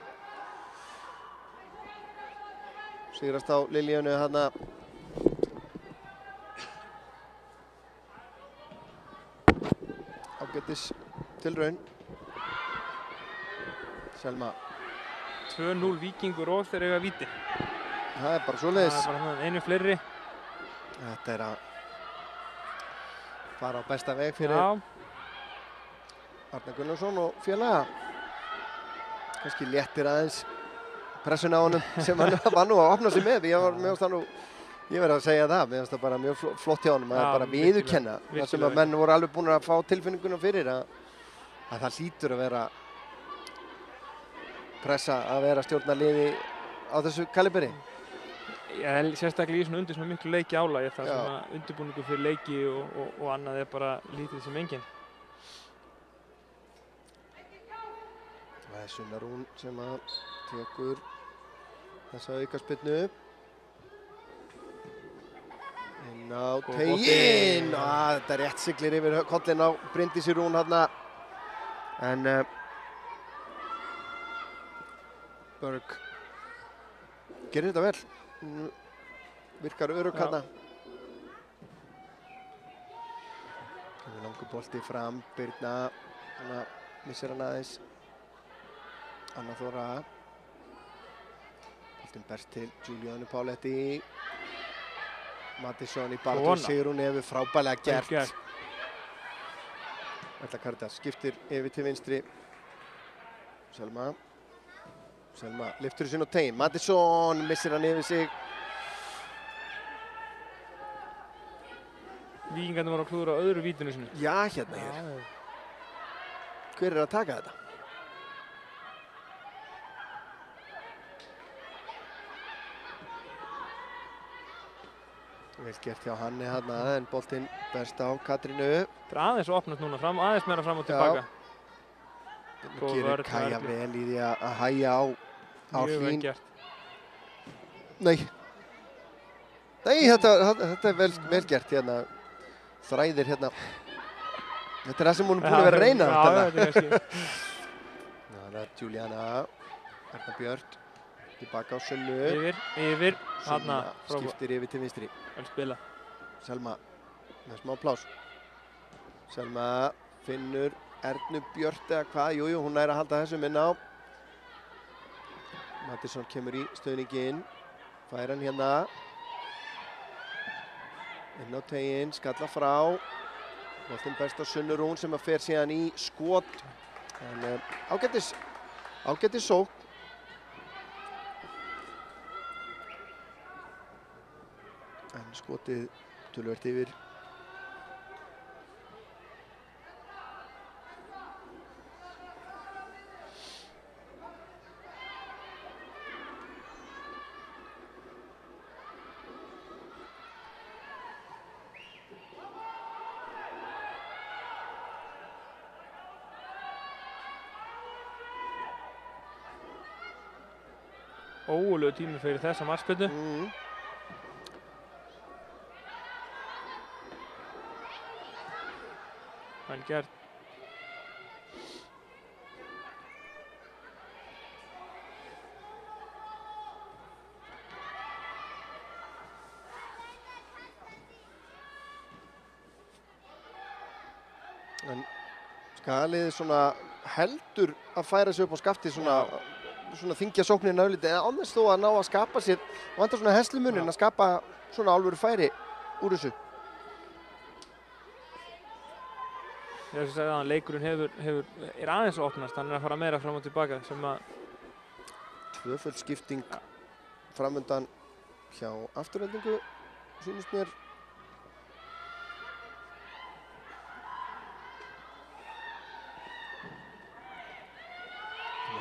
sigrast á Liljönu þarna. ágætis tilraun. Selma. 2-0 Víkingur og þeir eiga víti. Það bara svoleiðis. Það bara einu fleiri. Þetta að fara á besta veg fyrir Arnar Gunnarsson og félaga. Kannski léttir aðeins pressuna á honum sem hann var nú að opna sig með. Ég verð að segja það, mér finnst það bara mjög flott hjá honum að bara viðurkenna það sem að menn voru alveg búin að fá tilfinninguna fyrir að það hlýtur að vera pressa að vera stjórnarliði á þessu kaliberi. Sérstaklega í svona undir sem miklu leiki álagi þar sem að undirbúningu fyrir leiki og annað bara lítið sem enginn. Það Sunna Rún sem að tekur þessa aukaspyrnu. Inn á teginn. Þetta rétt siglir yfir kollin á Bryndísi Rún þarna. En Börg gerir þetta vel. Virkar örugg þarna. Kemur langur bolti fram, Birna. Missir hann aðeins. Anna Þóra. Boltinn berst til Giuliano Pauletti. Mattisson í baráttu Sigrún hefur frábærlega gert. Erla Karítas skiptir yfir til vinstri. Selma lyftur þessu inn á teginn. Mattisson missir hann yfir sig. Víkingarnir voru að klúðra á öðru vítinu sinu. Já, hérna hér. Hver að taka þetta? Vel gert hjá Hanni þarna, en boltinn berst á Katrínu. Það aðeins opnast núna fram, aðeins meira fram og tilbaka. Gerir Kaja vel í því að hægja á Hlín. Mjög vel gert. Nei, þetta er vel gert hérna. Þræðir hérna. Þetta er það sem hún er búin að vera að reyna. Já, þetta er kannski. Það er Juliana, Erna Björn. Tilbaka á Sunnu. Yfir. Sunna skiptir yfir til vinstri. Vel spila. Selma með smá plás. Selma finnur Ernu Björn eða hvað. Jú, hún er að halda þessum inn á. Mattisson kemur í stöðninginn. Fær hann hérna. Inn á teginn, skalla frá. Boltinn berst á Sunnu Rún sem að fer síðan í skot. En ágætis sókn. En skotið töluvert yfir. Ógurlegur tími fyrir þessa markspyrnu. Vel gert. En Skagaliðið svona heldur að færa sig upp á skafti, svona þyngja sóknina auðvitað, eða án þess þó að ná að skapa sér, vantar svona henslumuninn að skapa svona alvöru færi úr þessu. Ég þess að segja að leikurinn er aðeins að opnast, hann er að fara meira fram og tilbaka sem að... Tvöföld skipting framundan hjá Aftureldingu, sýnist mér.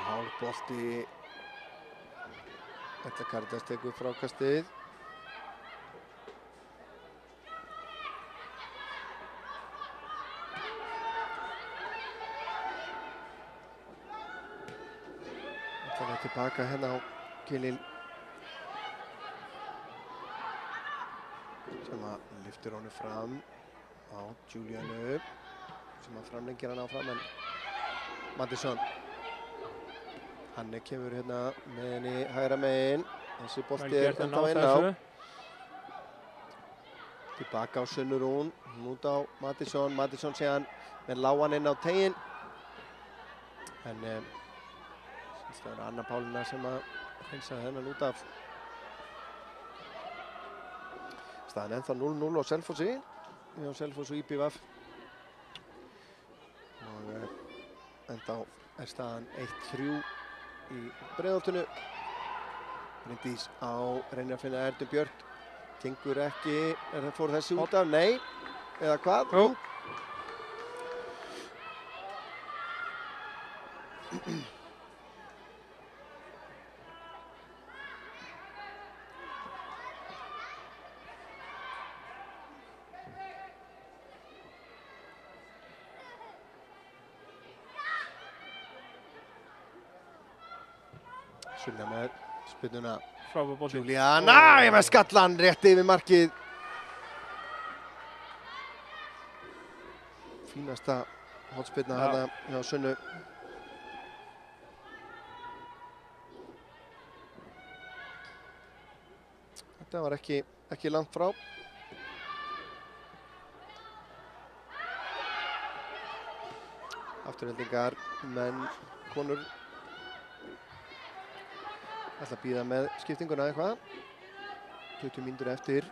Hár bolti. Erla Karítas tekur frákastið. Það er tilbaka hérna á Gilil sem að lyftir honum fram á Giuliano sem að framlengir hann áfram, en Mattisson Hanni kemur hérna með henni hægra megin. Þessi bolti er enda inn á. Tilbaka á Sunnu Rún, út á Mattisson. Mattisson síðan með lágan inn á teginn. En það er Anna Pálína sem að hreinsa þennan út af. Staðan ennþá 0-0 á Selfossi. Já, Selfoss og IBVF. Og ennþá er staðan 1-3 í Breiðholtinu. Bryndís reynir að finna Ernu Björt. Gengur ekki, fór þessi út af? Nei, eða hvað? Jú. Sunna með spyrnuna. Frábær bolti. Júlíana með skallan rétt yfir markið. Fínasta hornspyrna þarna hjá Sunnu. Þetta var ekki langt frá. Afturheldingar, menn, konur. Ætla að bíða með skiptinguna eitthvað. 20 mínútur eftir.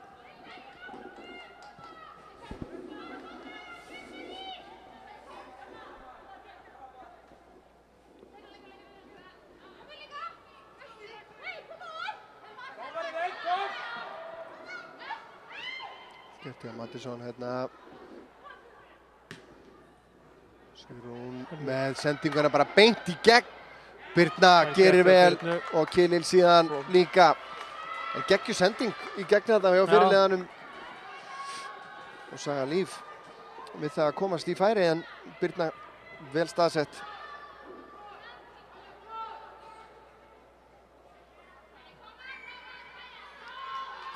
Skipti að Mattisson hérna. Sigrún með sendinguna bara beint í gegn. Birna gerir vel og Kilill síðan líka. En geggjuð sending í gegn þetta hjá fyrirliðanum. Og Saga Líf við það að komast í færi en Birna vel staðsett.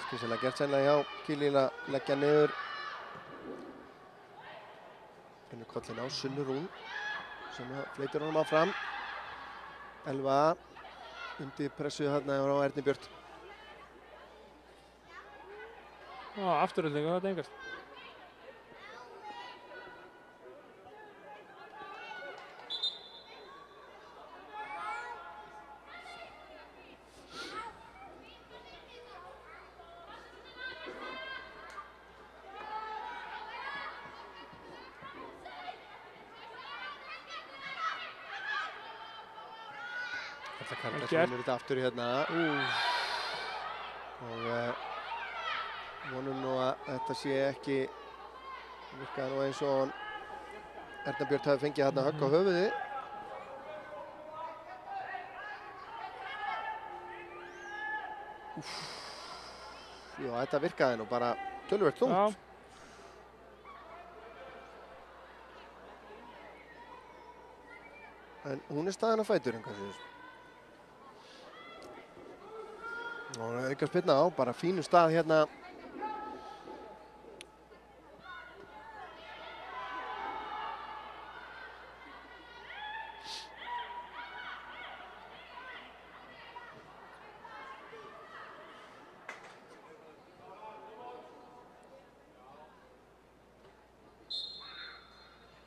Skynsamlega gert sennilega hjá Kilill að leggja niður. Finnur kollin á Sunnu Rún sem fleytir honum áfram. Elva undir pressu þarna á Ernu Björt. Afturhaldingu, þetta engast. Þetta Karla vinnur þetta aftur hérna. Og vonum nú að þetta sé ekki virkaði nú eins og Erna Björt hafi fengið hérna högg á höfuði. Já, þetta virkaði nú bara töluvert þungt. En hún staðin á fætur einhvers. Og auka spyrna á, bara fínu stað hérna.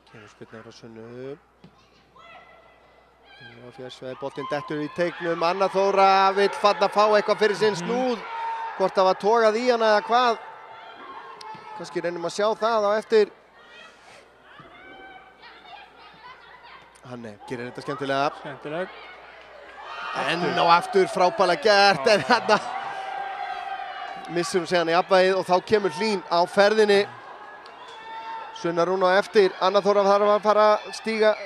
Kemur spyrna frá Sunnu. Fjörsveið, boltinn dettur í teignum. Anna Þóra vill falla fá eitthvað fyrir sinn snúð. Hvort það var togað í hana eða hvað. Kannski reynum að sjá það á eftir. Hanne gerir þetta skemmtilega. Skemmtileg. Enn og aftur frábælega gert. En hérna missum séðan í jafnvægið og þá kemur Hlín á ferðinni. Sunna Rún á eftir. Anna Þóra þarf að fara að stíga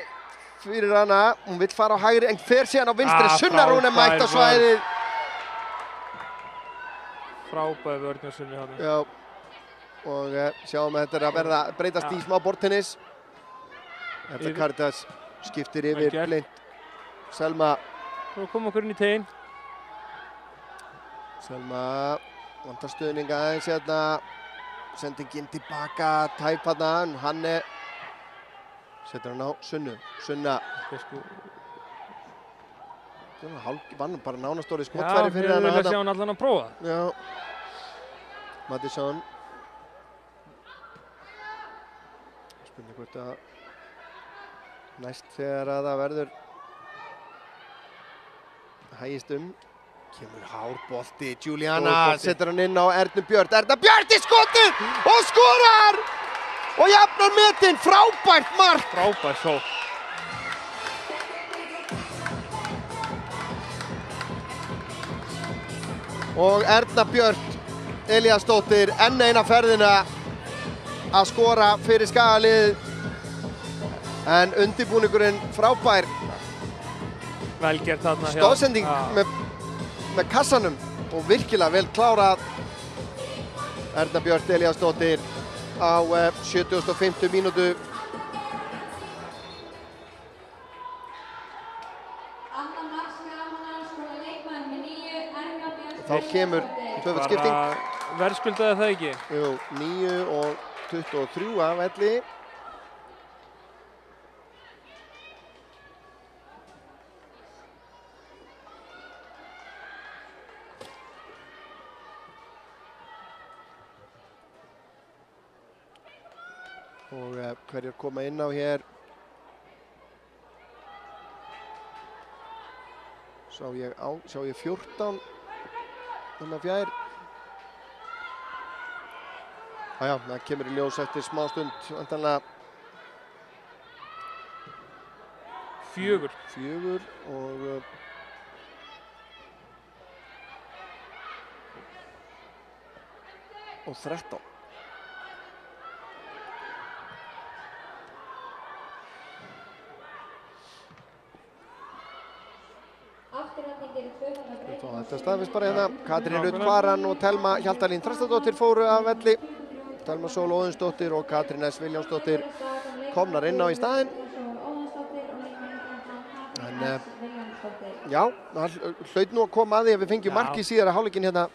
fyrir hana, hún vill fara á hægri en fer síðan á vinstri. Sunna Rún mætt á svæðið. Frábær vörn hjá Sunnu hann. Já, og sjáum að þetta er að verða breytast í smá bortennis. Þetta Karitas skiptir yfir blind. Selma. Nú komum okkur inn í teginn. Selma vantar stuðning aðeins hérna. Sendingin tilbaka, tæp hann. Hanne setur hann á Sunnu. Sunna. Vann bara nánast orðið skottfæri fyrir hana. Já, ég vilja sjá hann allan að prófa. Já. Mattisson. Spurning hvort að Næst þegar að það verður hægist kemur hár bolti, Juliana setur hann inn á Ernu Björt. Erna Björt í skotið og skorar! Og jafnar metin, frábært mark! Frábært svo. Og Erna Björt Elíasdóttir enn eina ferðina að skora fyrir Skagalið. En undirbúningurinn frábær. Vel gert þarna. Stoðsending með kassanum og virkilega vel klárað. Erna Björt Elíasdóttir á 75. mínútu. Þá kemur tvöföld skipting. Verðskuldaði það ekki? Jú, 9:23 af velli. Og hverjir koma inn á hér? Sá ég 14 þannig að fjær. Já, það kemur í ljós eftir smá stund, vantanlega 4 og 13. Þetta staðfist bara hérna. Katrín Rut Kvaran og Telma Hjaltalín Þrastardóttir fóru af velli. Telma Sól Óðinsdóttir og Katrín S. Viljámsdóttir komnar inn á í staðinn. En já, það hlaut nú að koma að því að við fengjum mark í síðara hálfleikinn hérna.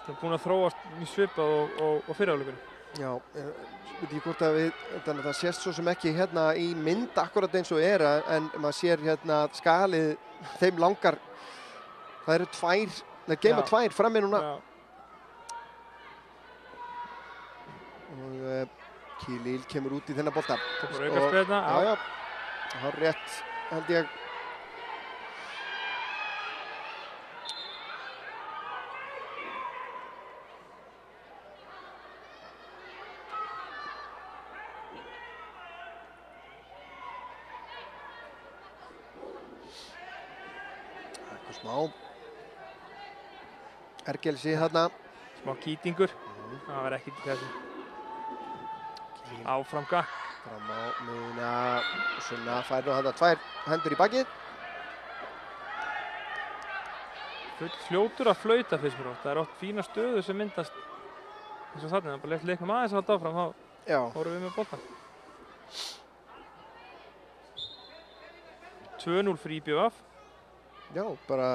Það er búin að þróast mjög svipað og fyrri hálfleikurinn. Já, veit ekki hvort að það sést svo sem ekki hérna í mynd akkurat eins og en maður sér hérna Skagalið, þeim langar, það eru það geima 2 frammi núna. Já. Og Kílíl kemur út í þennan bolta. Það var aukaspyrna. Já, það er rétt, held ég. Smá ergelsi þarna. Smá kýtingur. Það var ekkert í þessu. Áfram gakk. Fram á miðuna. Sunna fær nú þarna 2 hendur í bakið. Full fljótur að flauta fyrst mér oft. Það er oft fína stöðu sem myndast eins og þarna. Það er bara leitt leiknum aðeins að halda áfram. Þá fórum við með boltan. 2-0 fyrir IBVF. Já, bara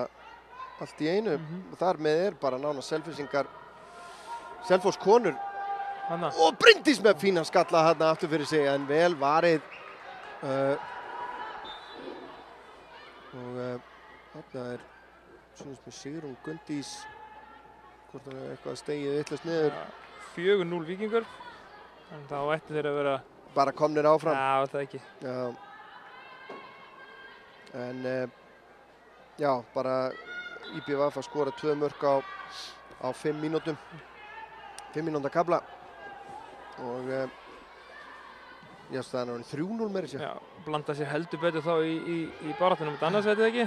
allt í einu. Þar með bara nána Selfoss konur. Og Bryndís með fínan skalla þarna aftur fyrir sig, en vel varið. Og þarna sýnist með Sigrún Gunndís. Hvort það eitthvað stegið vitlaust niður. 4-0 Víkingur. En þá ætti þeir að vera bara komnir áfram. Já, það ekki. Já. En já, bara IBVF að skora 2 mörk á 5 mínútum. 5 mínúta kafla. Og já, það er 3-0 meira sér. Já, blanda sér heldur betur þá í baráttunum með annarsætið ekki?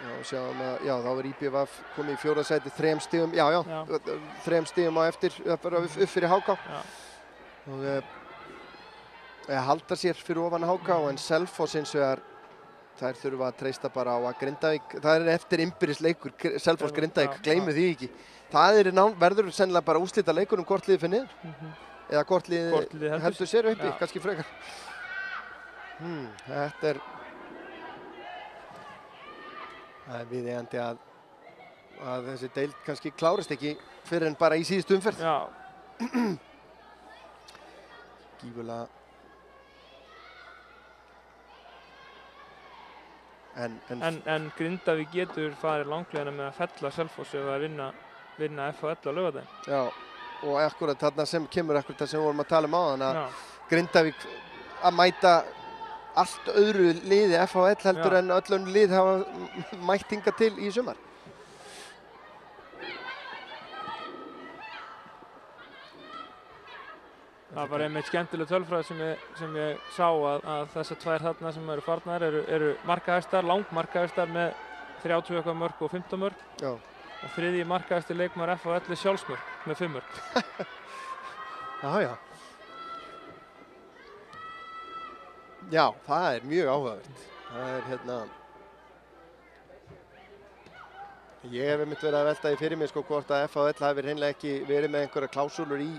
Já, sjáum að, já, þá er IBVF komið í 4. sæti, 3 stigum, já, 3 stigum á eftir, upp fyrir HK. Já. Og halda sér fyrir ofan HK, en Selfoss hins vegar, þær þurfa að treysta bara á að Grindavík, það er eftir innbyrðis leikur, Selfoss Grindavík, gleymu því ekki. Það verður sennilega bara úrslita leikur hvort liðið fyrir niður. Eða hvort liðið heldur sér uppi, kannski frekar. Þetta er viðeigandi að þessi deild kannski klárist ekki fyrir en bara í síðustu umferð. Já. Gífurlega. En Grindavík getur farið langleiðina með að fella Selfoss ef að vinna FHL á laugardaginn. Já, og akkurat þarna sem kemur akkurat það sem við vorum að tala um áðan að Grindavík að mæta allt öðru liði FHL heldur en öll önnur lið hafa mætt hingað til í sumar. Það var einmitt skemmtileg tölfræði sem ég sá að þessar tvær þarna sem eru farnar eru markahæstar, langmarkahæstar með 30 eitthvað mörk og 15 mörk. Já. Og þriðji markahæsti leikmaður FHL er sjálfsmörk með 5 mörk. Já. Já, það er mjög áhugavert. Það er Ég hef einmitt verið að velta því fyrir mig sko hvort að FHL hafi hreinlega ekki verið með einhverja klásúlur í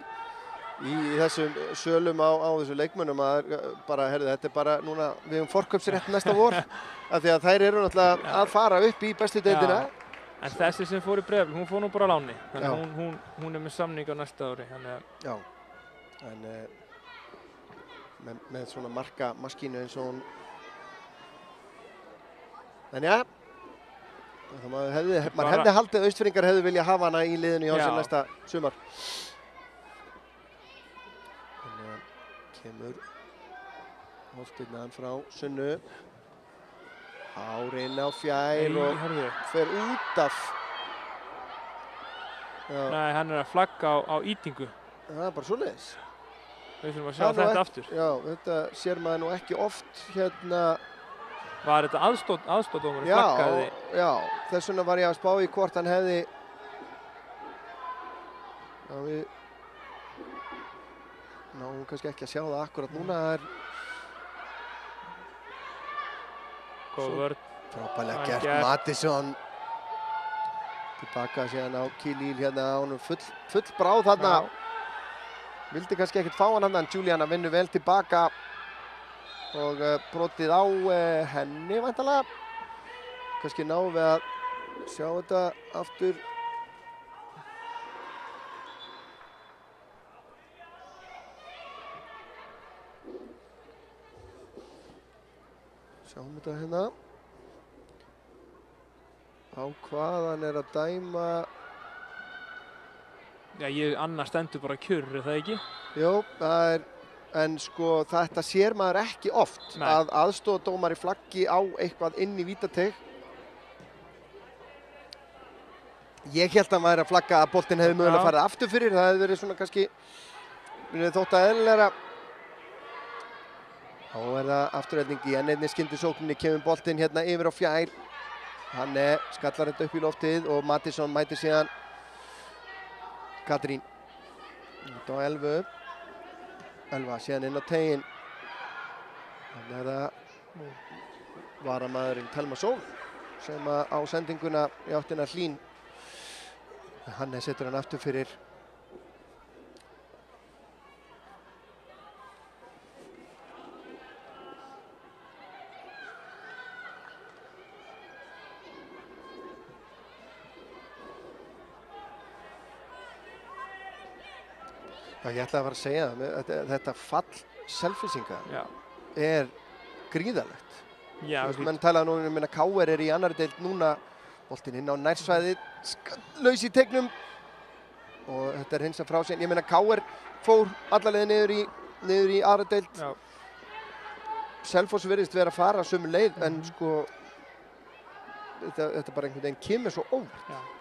þessum sölum á þessu leikmönnum að bara, þetta er bara núna, við höfum forkaupsrétt næsta vor af því að þær eru náttúrulega að fara upp í bestu deildina. En þessi sem fór í Breiðablik, hún fór nú bara á láni, þannig að hún er með samning á næsta ári. Já, en með svona markamaskínu eins og hún. En já, maður hefði haldið að Austfirðingar hefðu viljað hafa hana í liðinu hjá sér næsta sumar. Kemur hóspilnaðan frá Sunnu. Árinn á fjær og fer út af. Nei, hann er að flagga á ítingu. Það er bara svoleiðis. Við þurfum að sjá þetta aftur. Já, þetta sér maður nú ekki oft Var þetta aðstoðdómur flaggaði? Já, þess vegna var ég að spá í hvort hann hefði náum kannski ekki að sjá það akkurat núna. Góð vörn. Frábærlega gert. Mattisson tilbaka síðan á Khalil á honum full bráð þarna. Vildi kannski ekkert fá hann en Juliana vinnur vel tilbaka og brotið á henni væntanlega. Kannski náum við að sjá þetta aftur. Sjáum þetta hérna. Á hvað hann er að dæma. Já, Anna stendur bara kjur, er það ekki? Jú, það er, en sko þetta sér maður ekki oft. Nei. Að aðstoðardómari flaggi á eitthvað inn í vítateig. Ég held að hann væri að flagga að boltinn hefði mögulega farið aftur fyrir. Það hefði verið svona kannski, þótt að eðlilegra. Þá er það afturhelding í einni skyndisókninni, kemur boltinn hérna yfir á fjær. Hann skallar þetta upp í loftið og Mattisson mætir síðan Katrín. Út á Elvu. Elva síðan inn á teiginn. Þannig er það varamaðurinn Telma Sól sem á sendinguna í áttina Hlín. Hann setur hann aftur fyrir. Ég ætlaði að fara að segja þetta fall Selfyssinga er gríðarlegt. Já, menn talaði nú um að KR er í annarri deild núna, boltinn inn á nærsvæði, laus í teignum og þetta er hins að frá sér. Ég meina KR fór allalega niður í aðra deild. Já. Selfoss virðist vera að fara sömu leið en sko þetta bara einhvern veginn kemur svo óvart.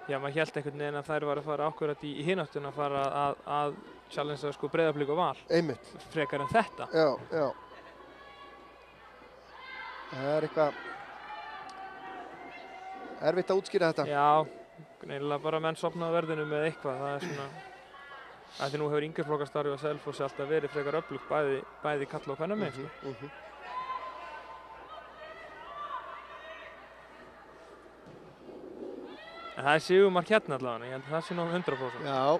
Já, maður hélt einhvern veginn að þær var að fara akkurat í hináttuna að fara að challengea sko Breiðablik og Val. Einmitt. Frekar en þetta. Já. Það er eitthvað erfitt að útskýra þetta. Já, eiginlega bara menn sofna á verðinu með eitthvað. Það er svona, því nú hefur yngreflokkastarfið á Selfossi alltaf verið frekar öflugt bæði kalla og kvennamegin. En það er sigurmark hérna allavega, ég held að það sé nú 100%. Já.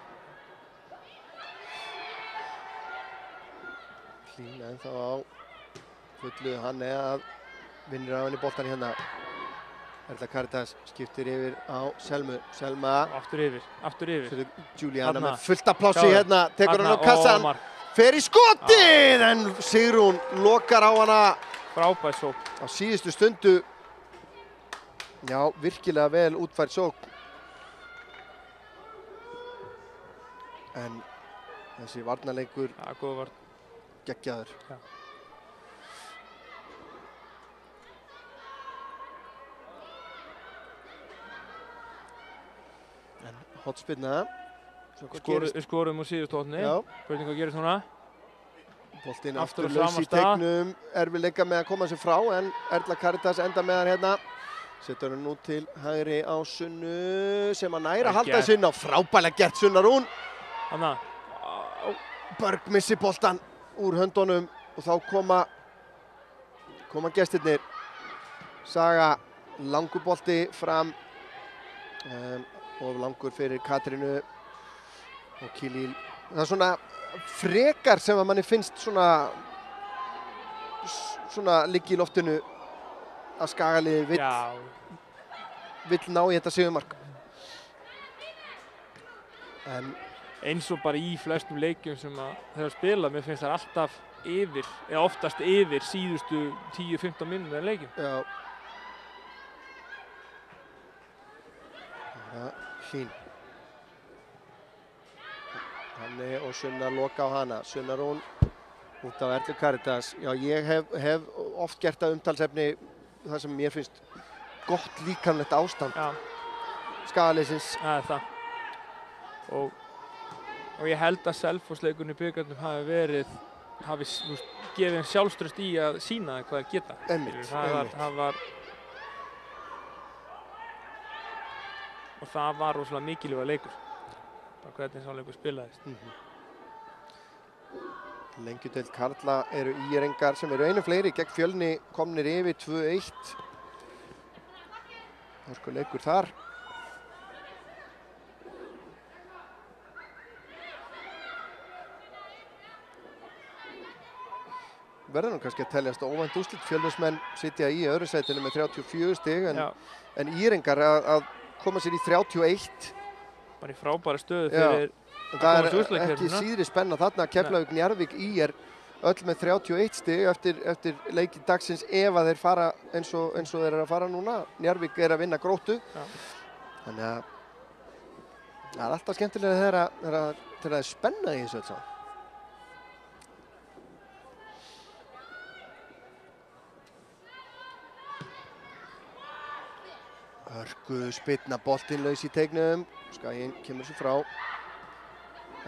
Hlín ennþá á fullu, hann að vinnur á henni boltan hérna. Erla Karitas skiptir yfir á Selmu. Selma. Aftur yfir. Juliana með fullt af plássi hérna, tekur hann á kassan. Fer í skotið, en Sigrún lokar á hana. Frábær sókn. Á síðustu stundu. Já, virkilega vel útfærd sókn. En þessi varnarleikur geggjaður. Já. En hotspinna. Við skorum úr síðustu hotni. Já. Spurning hvað gerist núna? Boltinn Aftur aftur á laus sama í stað. teignum, erfiðleika með að koma sér frá en Erla Caritas enda með hann hérna. Setur hann nú til hægri á Sunnu sem að næra halda Gert. sinna. Frábælega gert Sunna Rún. Hanna. Börg missi boltan úr höndunum og þá koma gestirnir. Saga langur bolti fram og langur fyrir Katrínu og Kílíl. Það er svona frekar sem að manni finnst svona liggi í loftinu að Skagaliðið vill ná í þetta sigurmark. En eins og bara í flestum leikjum sem að þeirra spila, mér finnst það alltaf yfir, eða oftast yfir síðustu 10-15 mínútur en leikjum. já. Hlín. Hanni og Sunna loka á hana. Sunna Rún út af Erlu Caritas. Já, ég hef oft gert að umtalsefni það sem mér finnst gott líkamlegt ástand Skagaliðsins. Það er það. Og ég held að Selfoss-leikurinn í bikarnum hafi gefið þeim sjálfstraust í að sýna hvað þeir geta. Og það var rosalega mikilvægur leikur. Bara hvernig sá leikur spilaðist. Lengjudeild karla eru ÍR-ingar sem eru einu fleiri gegn Fjölni komnir yfir 2-1. Hörkuleikur þar. Verður nú kannski að teljast óvænt úrslit. Fjölnismenn sitja í öðru sætinu með 34 stig en ÍR-ingar að koma sér í 31. Bara í frábæra stöðu fyrir það er ekki síðri spenna þarna. Keflavík, Njarðvík, ÍR öll með 31 stig eftir leiki dagsins ef að þeir fara eins og þeir eru að fara núna. Njarðvík er að vinna Gróttu. Þannig að það er alltaf skemmtilega þegar það er spenna í þessu öll saman. Hörku spyrna boltinn laus í teignum. Skaginn kemur sér frá.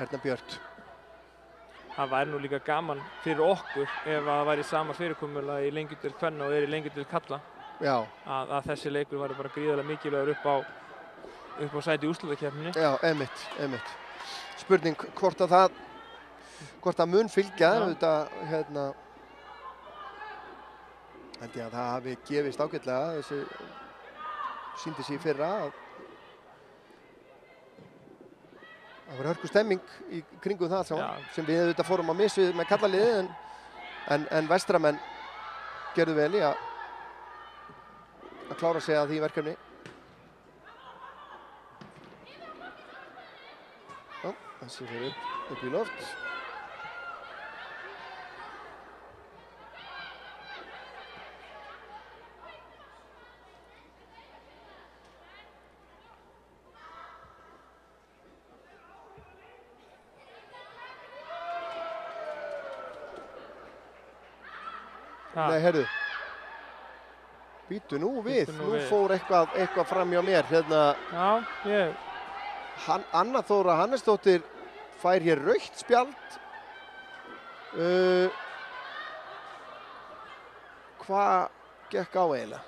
Erna Björt. Það væri nú líka gaman fyrir okkur ef það væri sama fyrirkomulag í lengjudeild kvenna og í lengjudeild karla. Já. Að þessi leikur væri bara gríðarlega mikilvægur upp á sæti í úrslitakeppninni. Já, einmitt. Spurning hvort það mun fylgja. Þetta held ég að það hafi gefist ágætlega. Þessi sýndi sig í fyrra að það var hörku stemming í kringum það sem við auðvitað fórum á mis við með karlaliðið en vestramenn gerðu vel í að klára sig að því verkefni. Já, þessi fyrir upp í loft. Nei, heyrðu. Býtu nú við. Nú fór eitthvað fram hjá mér. Anna Þóra Hannesdóttir fær hér rautt spjald. Hvað gekk á eiginlega?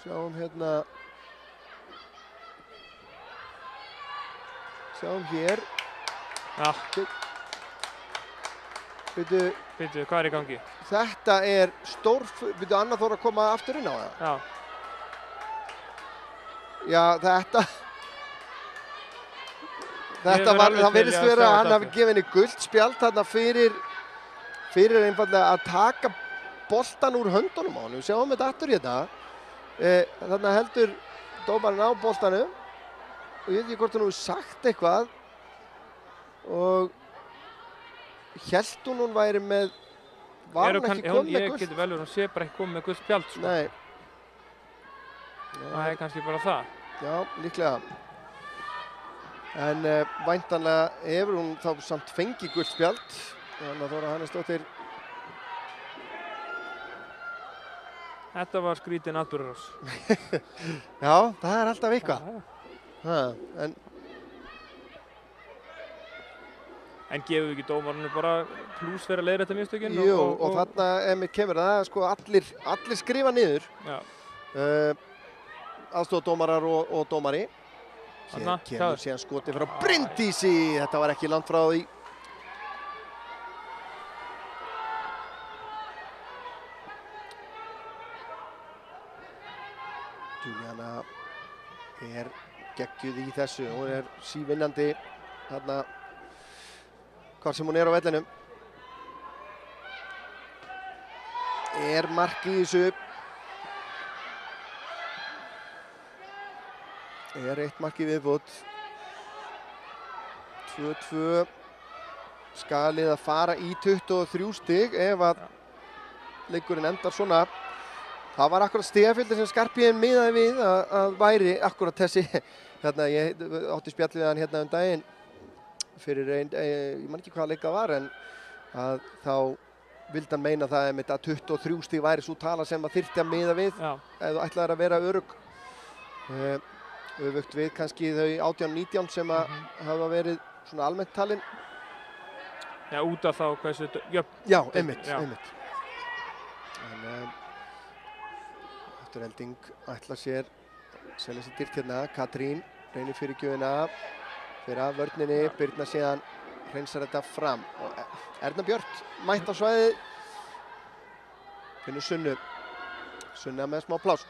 Sjáum hérna. Sjáum hér. Bíddu, hvað er í gangi? Þetta er bíddu, Anna Þóra að koma aftur inn á það? Já. Já, það virðist vera að hann hafi gefið henni gult spjald þarna fyrir einfallega að taka boltan úr höndunum á hann. Við sjáum þetta aftur hérna. Þarna heldur dómarinn á boltanum. Og ég veit ekki hvort hún hefur sagt eitthvað og hélt hún væri með, var hún ekki komið með gult? Ég geti vel verið, hún sé bara ekki komið með gult spjald sko. Nei. Það er kannski bara það. Já, líklega. En væntanlega hefur hún þá samt fengið gult spjald. Anna Þóra Hannesdóttir. Þetta var skrítin atburðarás. Já, það er alltaf eitthvað. En gefum við ekki dómarinu bara plús fyrir að leiðrétta mistökin? Jú, og þarna kemur það, sko, allir skrifa niður. Já. Aðstoðardómarar og dómari. Hér kemur síðan skoti frá Bryndísi. Þetta var ekki langt frá því. Juliana er geggjuð í þessu. Hún er sívinnandi þarna hvar sem hún er á vellinum. Er mark í þessu. Er eitt mark í viðbót. 2-2. Skalið að fara í 23 stig ef að leikurinn endar svona. Það var akkurat stigafjöldi sem Skarphéðinn miðaði við að væri akkurat þessi. Hérna, ég átti spjall við hann hérna daginn fyrir ég man ekki hvaða leik það var, en að þá vildi hann meina það að 23 stig væri svo tala sem að þyrfti að miða við ef þú ætlaðir að vera örugg. Öfugt við kannski þau 18-19 sem að hafa verið svona almennt talin. Já, út af þá hversu jöfn. Já, einmitt. En Afturhelding ætlar sér selja sér dyrt hérna. Katrín reynir fyrir gjöfina fyrir að vörninni. Birna síðan hreinsar þetta fram. Og Erna Björt mætt á svæðið. Finnur Sunnu. Sunna með smá pláss.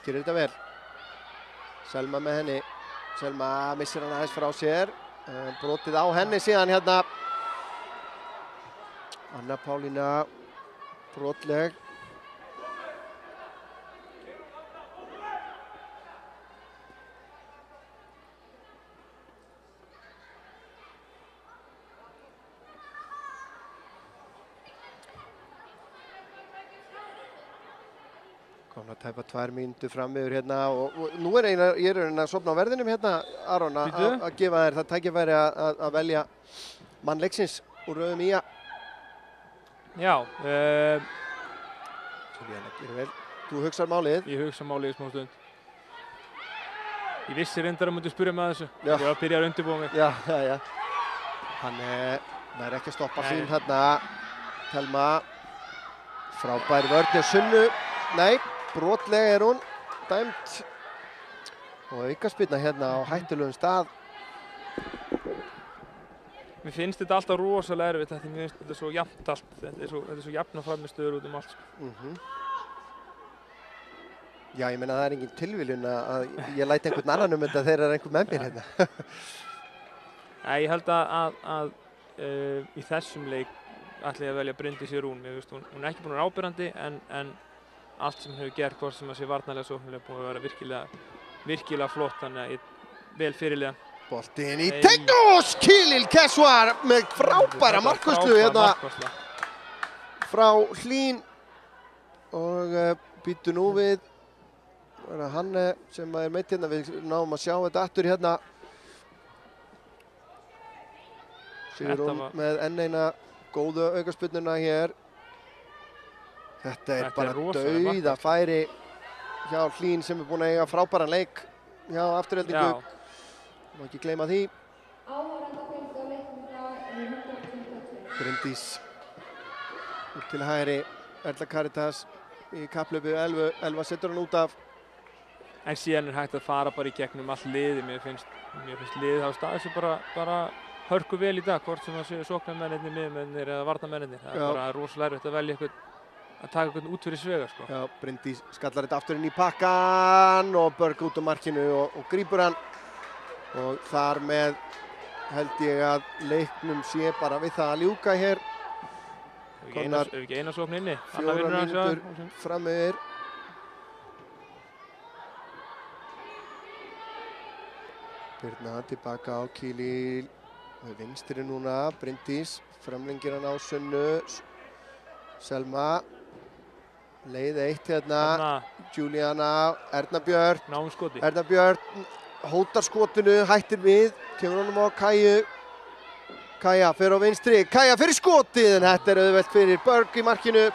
Gerir þetta vel. Selma með henni. Selma missir hann aðeins frá sér. Brotið á henni síðan hérna. Anna Pálína brotleg. Komna tæpa 2 mínútur fram yfir hérna og nú er ég er að sofna á verðinum hérna, Aron, að gefa þér það tækifæri að velja mann leiksins úr röðum ÍA. Já. Juliana gerir vel. Þú hugsar málið? Ég hugsa málið í smá stund. Ég vissi reyndar að myndi spyrja mig að þessu. Ég var að byrja að undirbúa mig. Já. Hann er ekki að stoppa sín hérna. Telma. Frábær vörn Sunnu. Nei. Brotlega er hún dæmt og aukaspyrna hérna á hættulegum stað. Mér finnst þetta alltaf rosalega erfitt því mér finnst þetta svo jafnt allt. Þetta er svo jafna frammistöður út allt. Já, ég meina það er engin tilviljun að ég læti einhvern annan þetta þegar það er einhver með mér hérna. Nei, ég held að í þessum leik ætla ég að velja Bryndísi Rún. Mér finnst hún er ekki búin að vera áberandi en allt sem hefur gert, hvort sem að sé varnarlega sóknarlega, búið að vera virkilega flott, þannig að ég vel fyrirliðan. Boltinn í Tegnós! Kilill Kesvar með frábæra markvarslu hérna frá Hlín og býtu nú við hann sem er meitt hérna, við náum að sjá þetta aftur hérna. Sigrún með enn eina góðu aukaspyrnuna hér. Þetta er bara dauðafæri hjá Hlín sem er búinn að eiga frábæran leik hjá Afturheldingu. Má ekki gleyma því. Bryndís út til hægri. Erla Karitas í kapphlaupi. Elva setur hann út af. En síðan er hægt að fara bara í gegnum all liði. Mér finnst liðið hafa staðið sig bara hörku vel í dag, hvort sem það séu sóknarmennirnir, miðmennirnir eða varnarmennirnir. Það er bara rosalega erfitt að velja eitthvað að taka eitthvað út fyrir svega, sko. Já, Bryndís skallar þetta aftur inn í pakkan og Börg út á markinu og grípur hann. Og þar með held ég að leiknum sé bara við það að ljúka hér. Ef ekki eina sókn inni. 4 mínútur fram yfir. Birna tilbaka á Kilill. Vinstri núna, Bryndís. Framlengir hann á Sunnu. Selma. Leið 1 hérna, Juliana, Erna Björn. Náum skoti. Erna Björn hótar skotinu, hættir við, kemur honum á Kaju. Kaja fer á vinstri, Kaja fyrir skotið, en þetta er auðvelt fyrir Berg í markinu.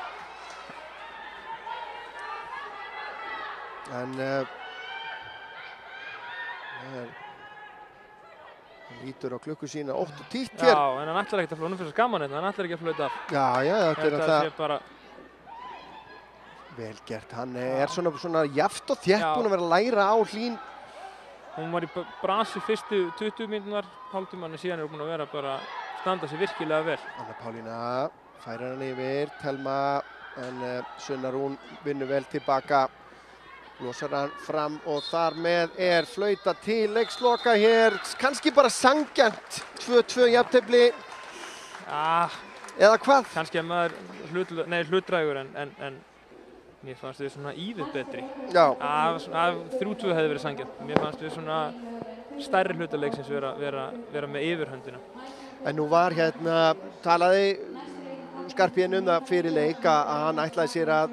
En hann lítur á klukku sína 8:10 hér. Já, en hann ætlar ekkert að flóna fyrir skaman hérna, hann ætlar ekki að flauta af. Já, þetta er Þetta sé bara... Vel gert, hann er svona jaft og þétt búinn að vera að læra á Hlín. Hún var í brasi fyrstu 20 mínúturnar, hálftímann, en síðan er hún búin að vera bara standa sig virkilega vel. Anna Pálína færir hann yfir, Telma, en Sunna Rún vinnur vel tilbaka. Losar hann fram og þar með er flauta til leiksloka hér. Kannski bara sanngjarnt 2-2 jafntefli. Já, eða hvað? Kannski að maður hlutdrægur en mér fannst við svona ívið betri. Já. 3-2 hefði verið sanngjarnt. Mér fannst við svona stærri hlutaleiksins vera með yfirhöndina. En nú var hérna, talaði Skarphéðinn um það fyrir leik að hann ætlaði sér að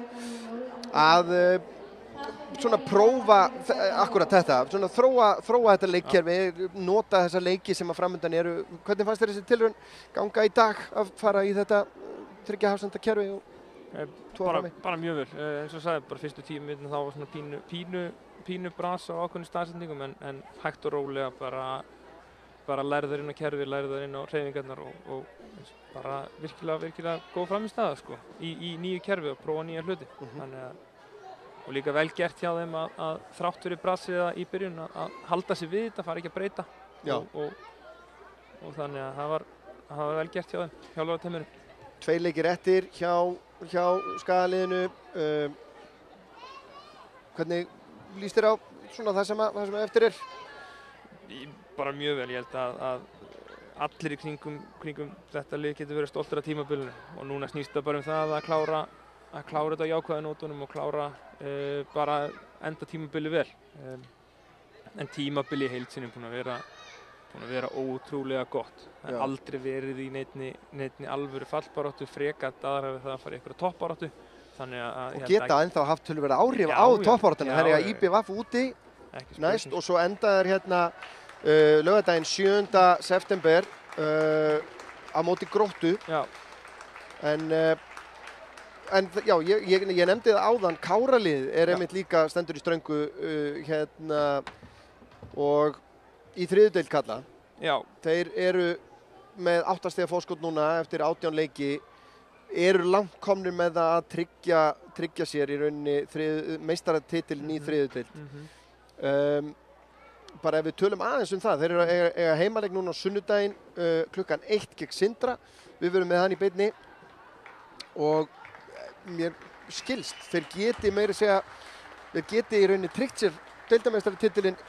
svona prófa akkurat þetta, svona þróa þetta leikkerfi, nota þessa leiki sem að framundan eru. Hvernig fannst þér þessi tilraun ganga í dag að fara í þetta 3 hafsenda kerfi og 2 frammi? Bara mjög vel, eins og sagði, bara fyrstu 10 mínúturnar þá var svona pínu brasa á ákveðnum staðsetningum en hægt og rólega bara lærðar inn á kerfi, lærðar inn á hreyfingarnar og bara virkilega góð frammistaða sko í nýju kerfi og prófa nýja hluti. Og líka vel gert hjá þeim að þrátt fyrir brasiða í byrjun að halda sig við þetta, fara ekki að breyta og þannig að það var vel gert hjá þeim, hjá Laugarteimurinn. 2 leikir eftir hjá Skagaliðinu. Hvernig líst þér á svona það sem eftir er? Bara mjög vel, ég held að allir í kringum þetta lið getur verið stoltir af tímabilinu og núna snýst það bara um það að klára þetta á jákvæðu nótunum og klára bara enda tímabili vel. En tímabili í heild sinni búin að vera ótrúlega gott. Það er aldrei verið í neinni alvöru fallbaráttu, frekat aðra við það að fara í einhverja toppbaráttu. Og geta ennþá haft töluverða áhrif á toppbaráttuna. Það er að IBVF úti næst og svo endaður hérna laugardaginn 7. september á móti Gróttu. En já, ég nefndi það áðan, Káralið er einmitt líka stendur í ströngu hérna og í 3. deild karla. Já. Þeir eru með 8 stiga fórskot núna eftir 18 leiki, eru langt komnir með það að tryggja sér í rauninni meistaratitilinn í 3. deild. Bara ef við tölum aðeins um það, þeir eru eiga heimaleik núna á sunnudaginn klukkan 1 gegn Sindra. Við verum með hann í beinni og mér skilst, þeir geti í rauninni tryggt sér deildarmeistaratitilinn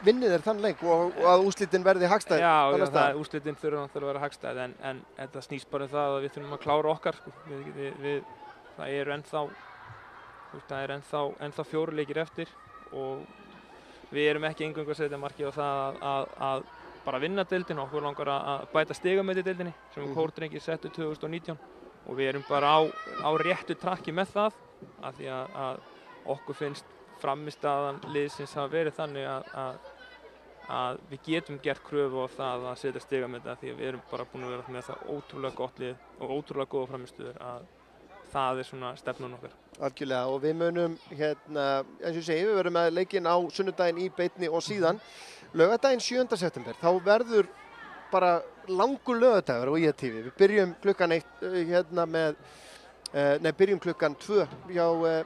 vinni þeir þann leik og að úrslitin verði hagstæð. Já, úrslitin þurfa að vera hagstæð en þetta snýst bara um það að við þurfum að klára okkar. Sko. Það eru ennþá 4 leikir eftir og við erum ekki eingöngu að setja markið á það að bara vinna deildina. Okkur langar að bæta stigameti deildinni sem Kórdrengir settu 2019 og við erum bara á réttu trakki með það af því að okkur finnst frammistaðan liðsins hafa verið þannig að við getum gert kröfu á það að setja stigameti af því að við erum bara búin að vera með það ótrúlega gott lið og ótrúlega góða frammistöður að það er svona stefnan okkar. Algjörlega og við munum hérna, eins og ég segi, við verum með leikinn á sunnudaginn í beinni og síðan laugardaginn 7. september. Þá verður bara langur laugardagur á IATV. Við byrjum klukkan 1 hérna byrjum klukkan 2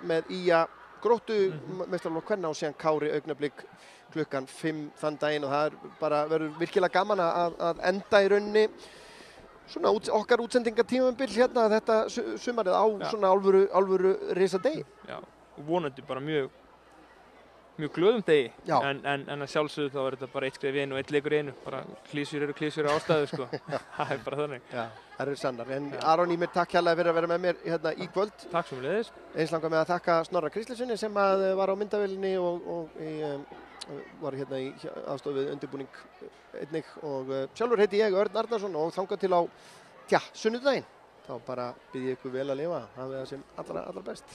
með IA Gróttu meistaraflokk kvenna og síðan Kári Augnablik klukkan 5 þann daginn og það verður virkilega gaman að enda í rauninni svona okkar útsendingatímabil hérna þetta sumarið á svona alvöru risadegi. Já, og vonandi bara mjög glöðum degi, en að sjálfsögðu þá er þetta bara 1 skref í einu og 1 leikur í einu, bara klísjur eru klísjur á ástæðu sko, það er bara þannig. Já, það eru sannar, en Aron Ýmir, takk hérlega fyrir að vera með mér hérna í kvöld. Takk sömuleiðis. Eins langar með að þakka Snorra Kristleifssyni sem að var á myndavélinni og var hérna í aðstoð við undirbúning einnig og sjálfur heiti ég Örn Arnarsson og þangað til á sunnudaginn. Þá bara bið ég ykkur vel að lifa, hafið það sem allra best.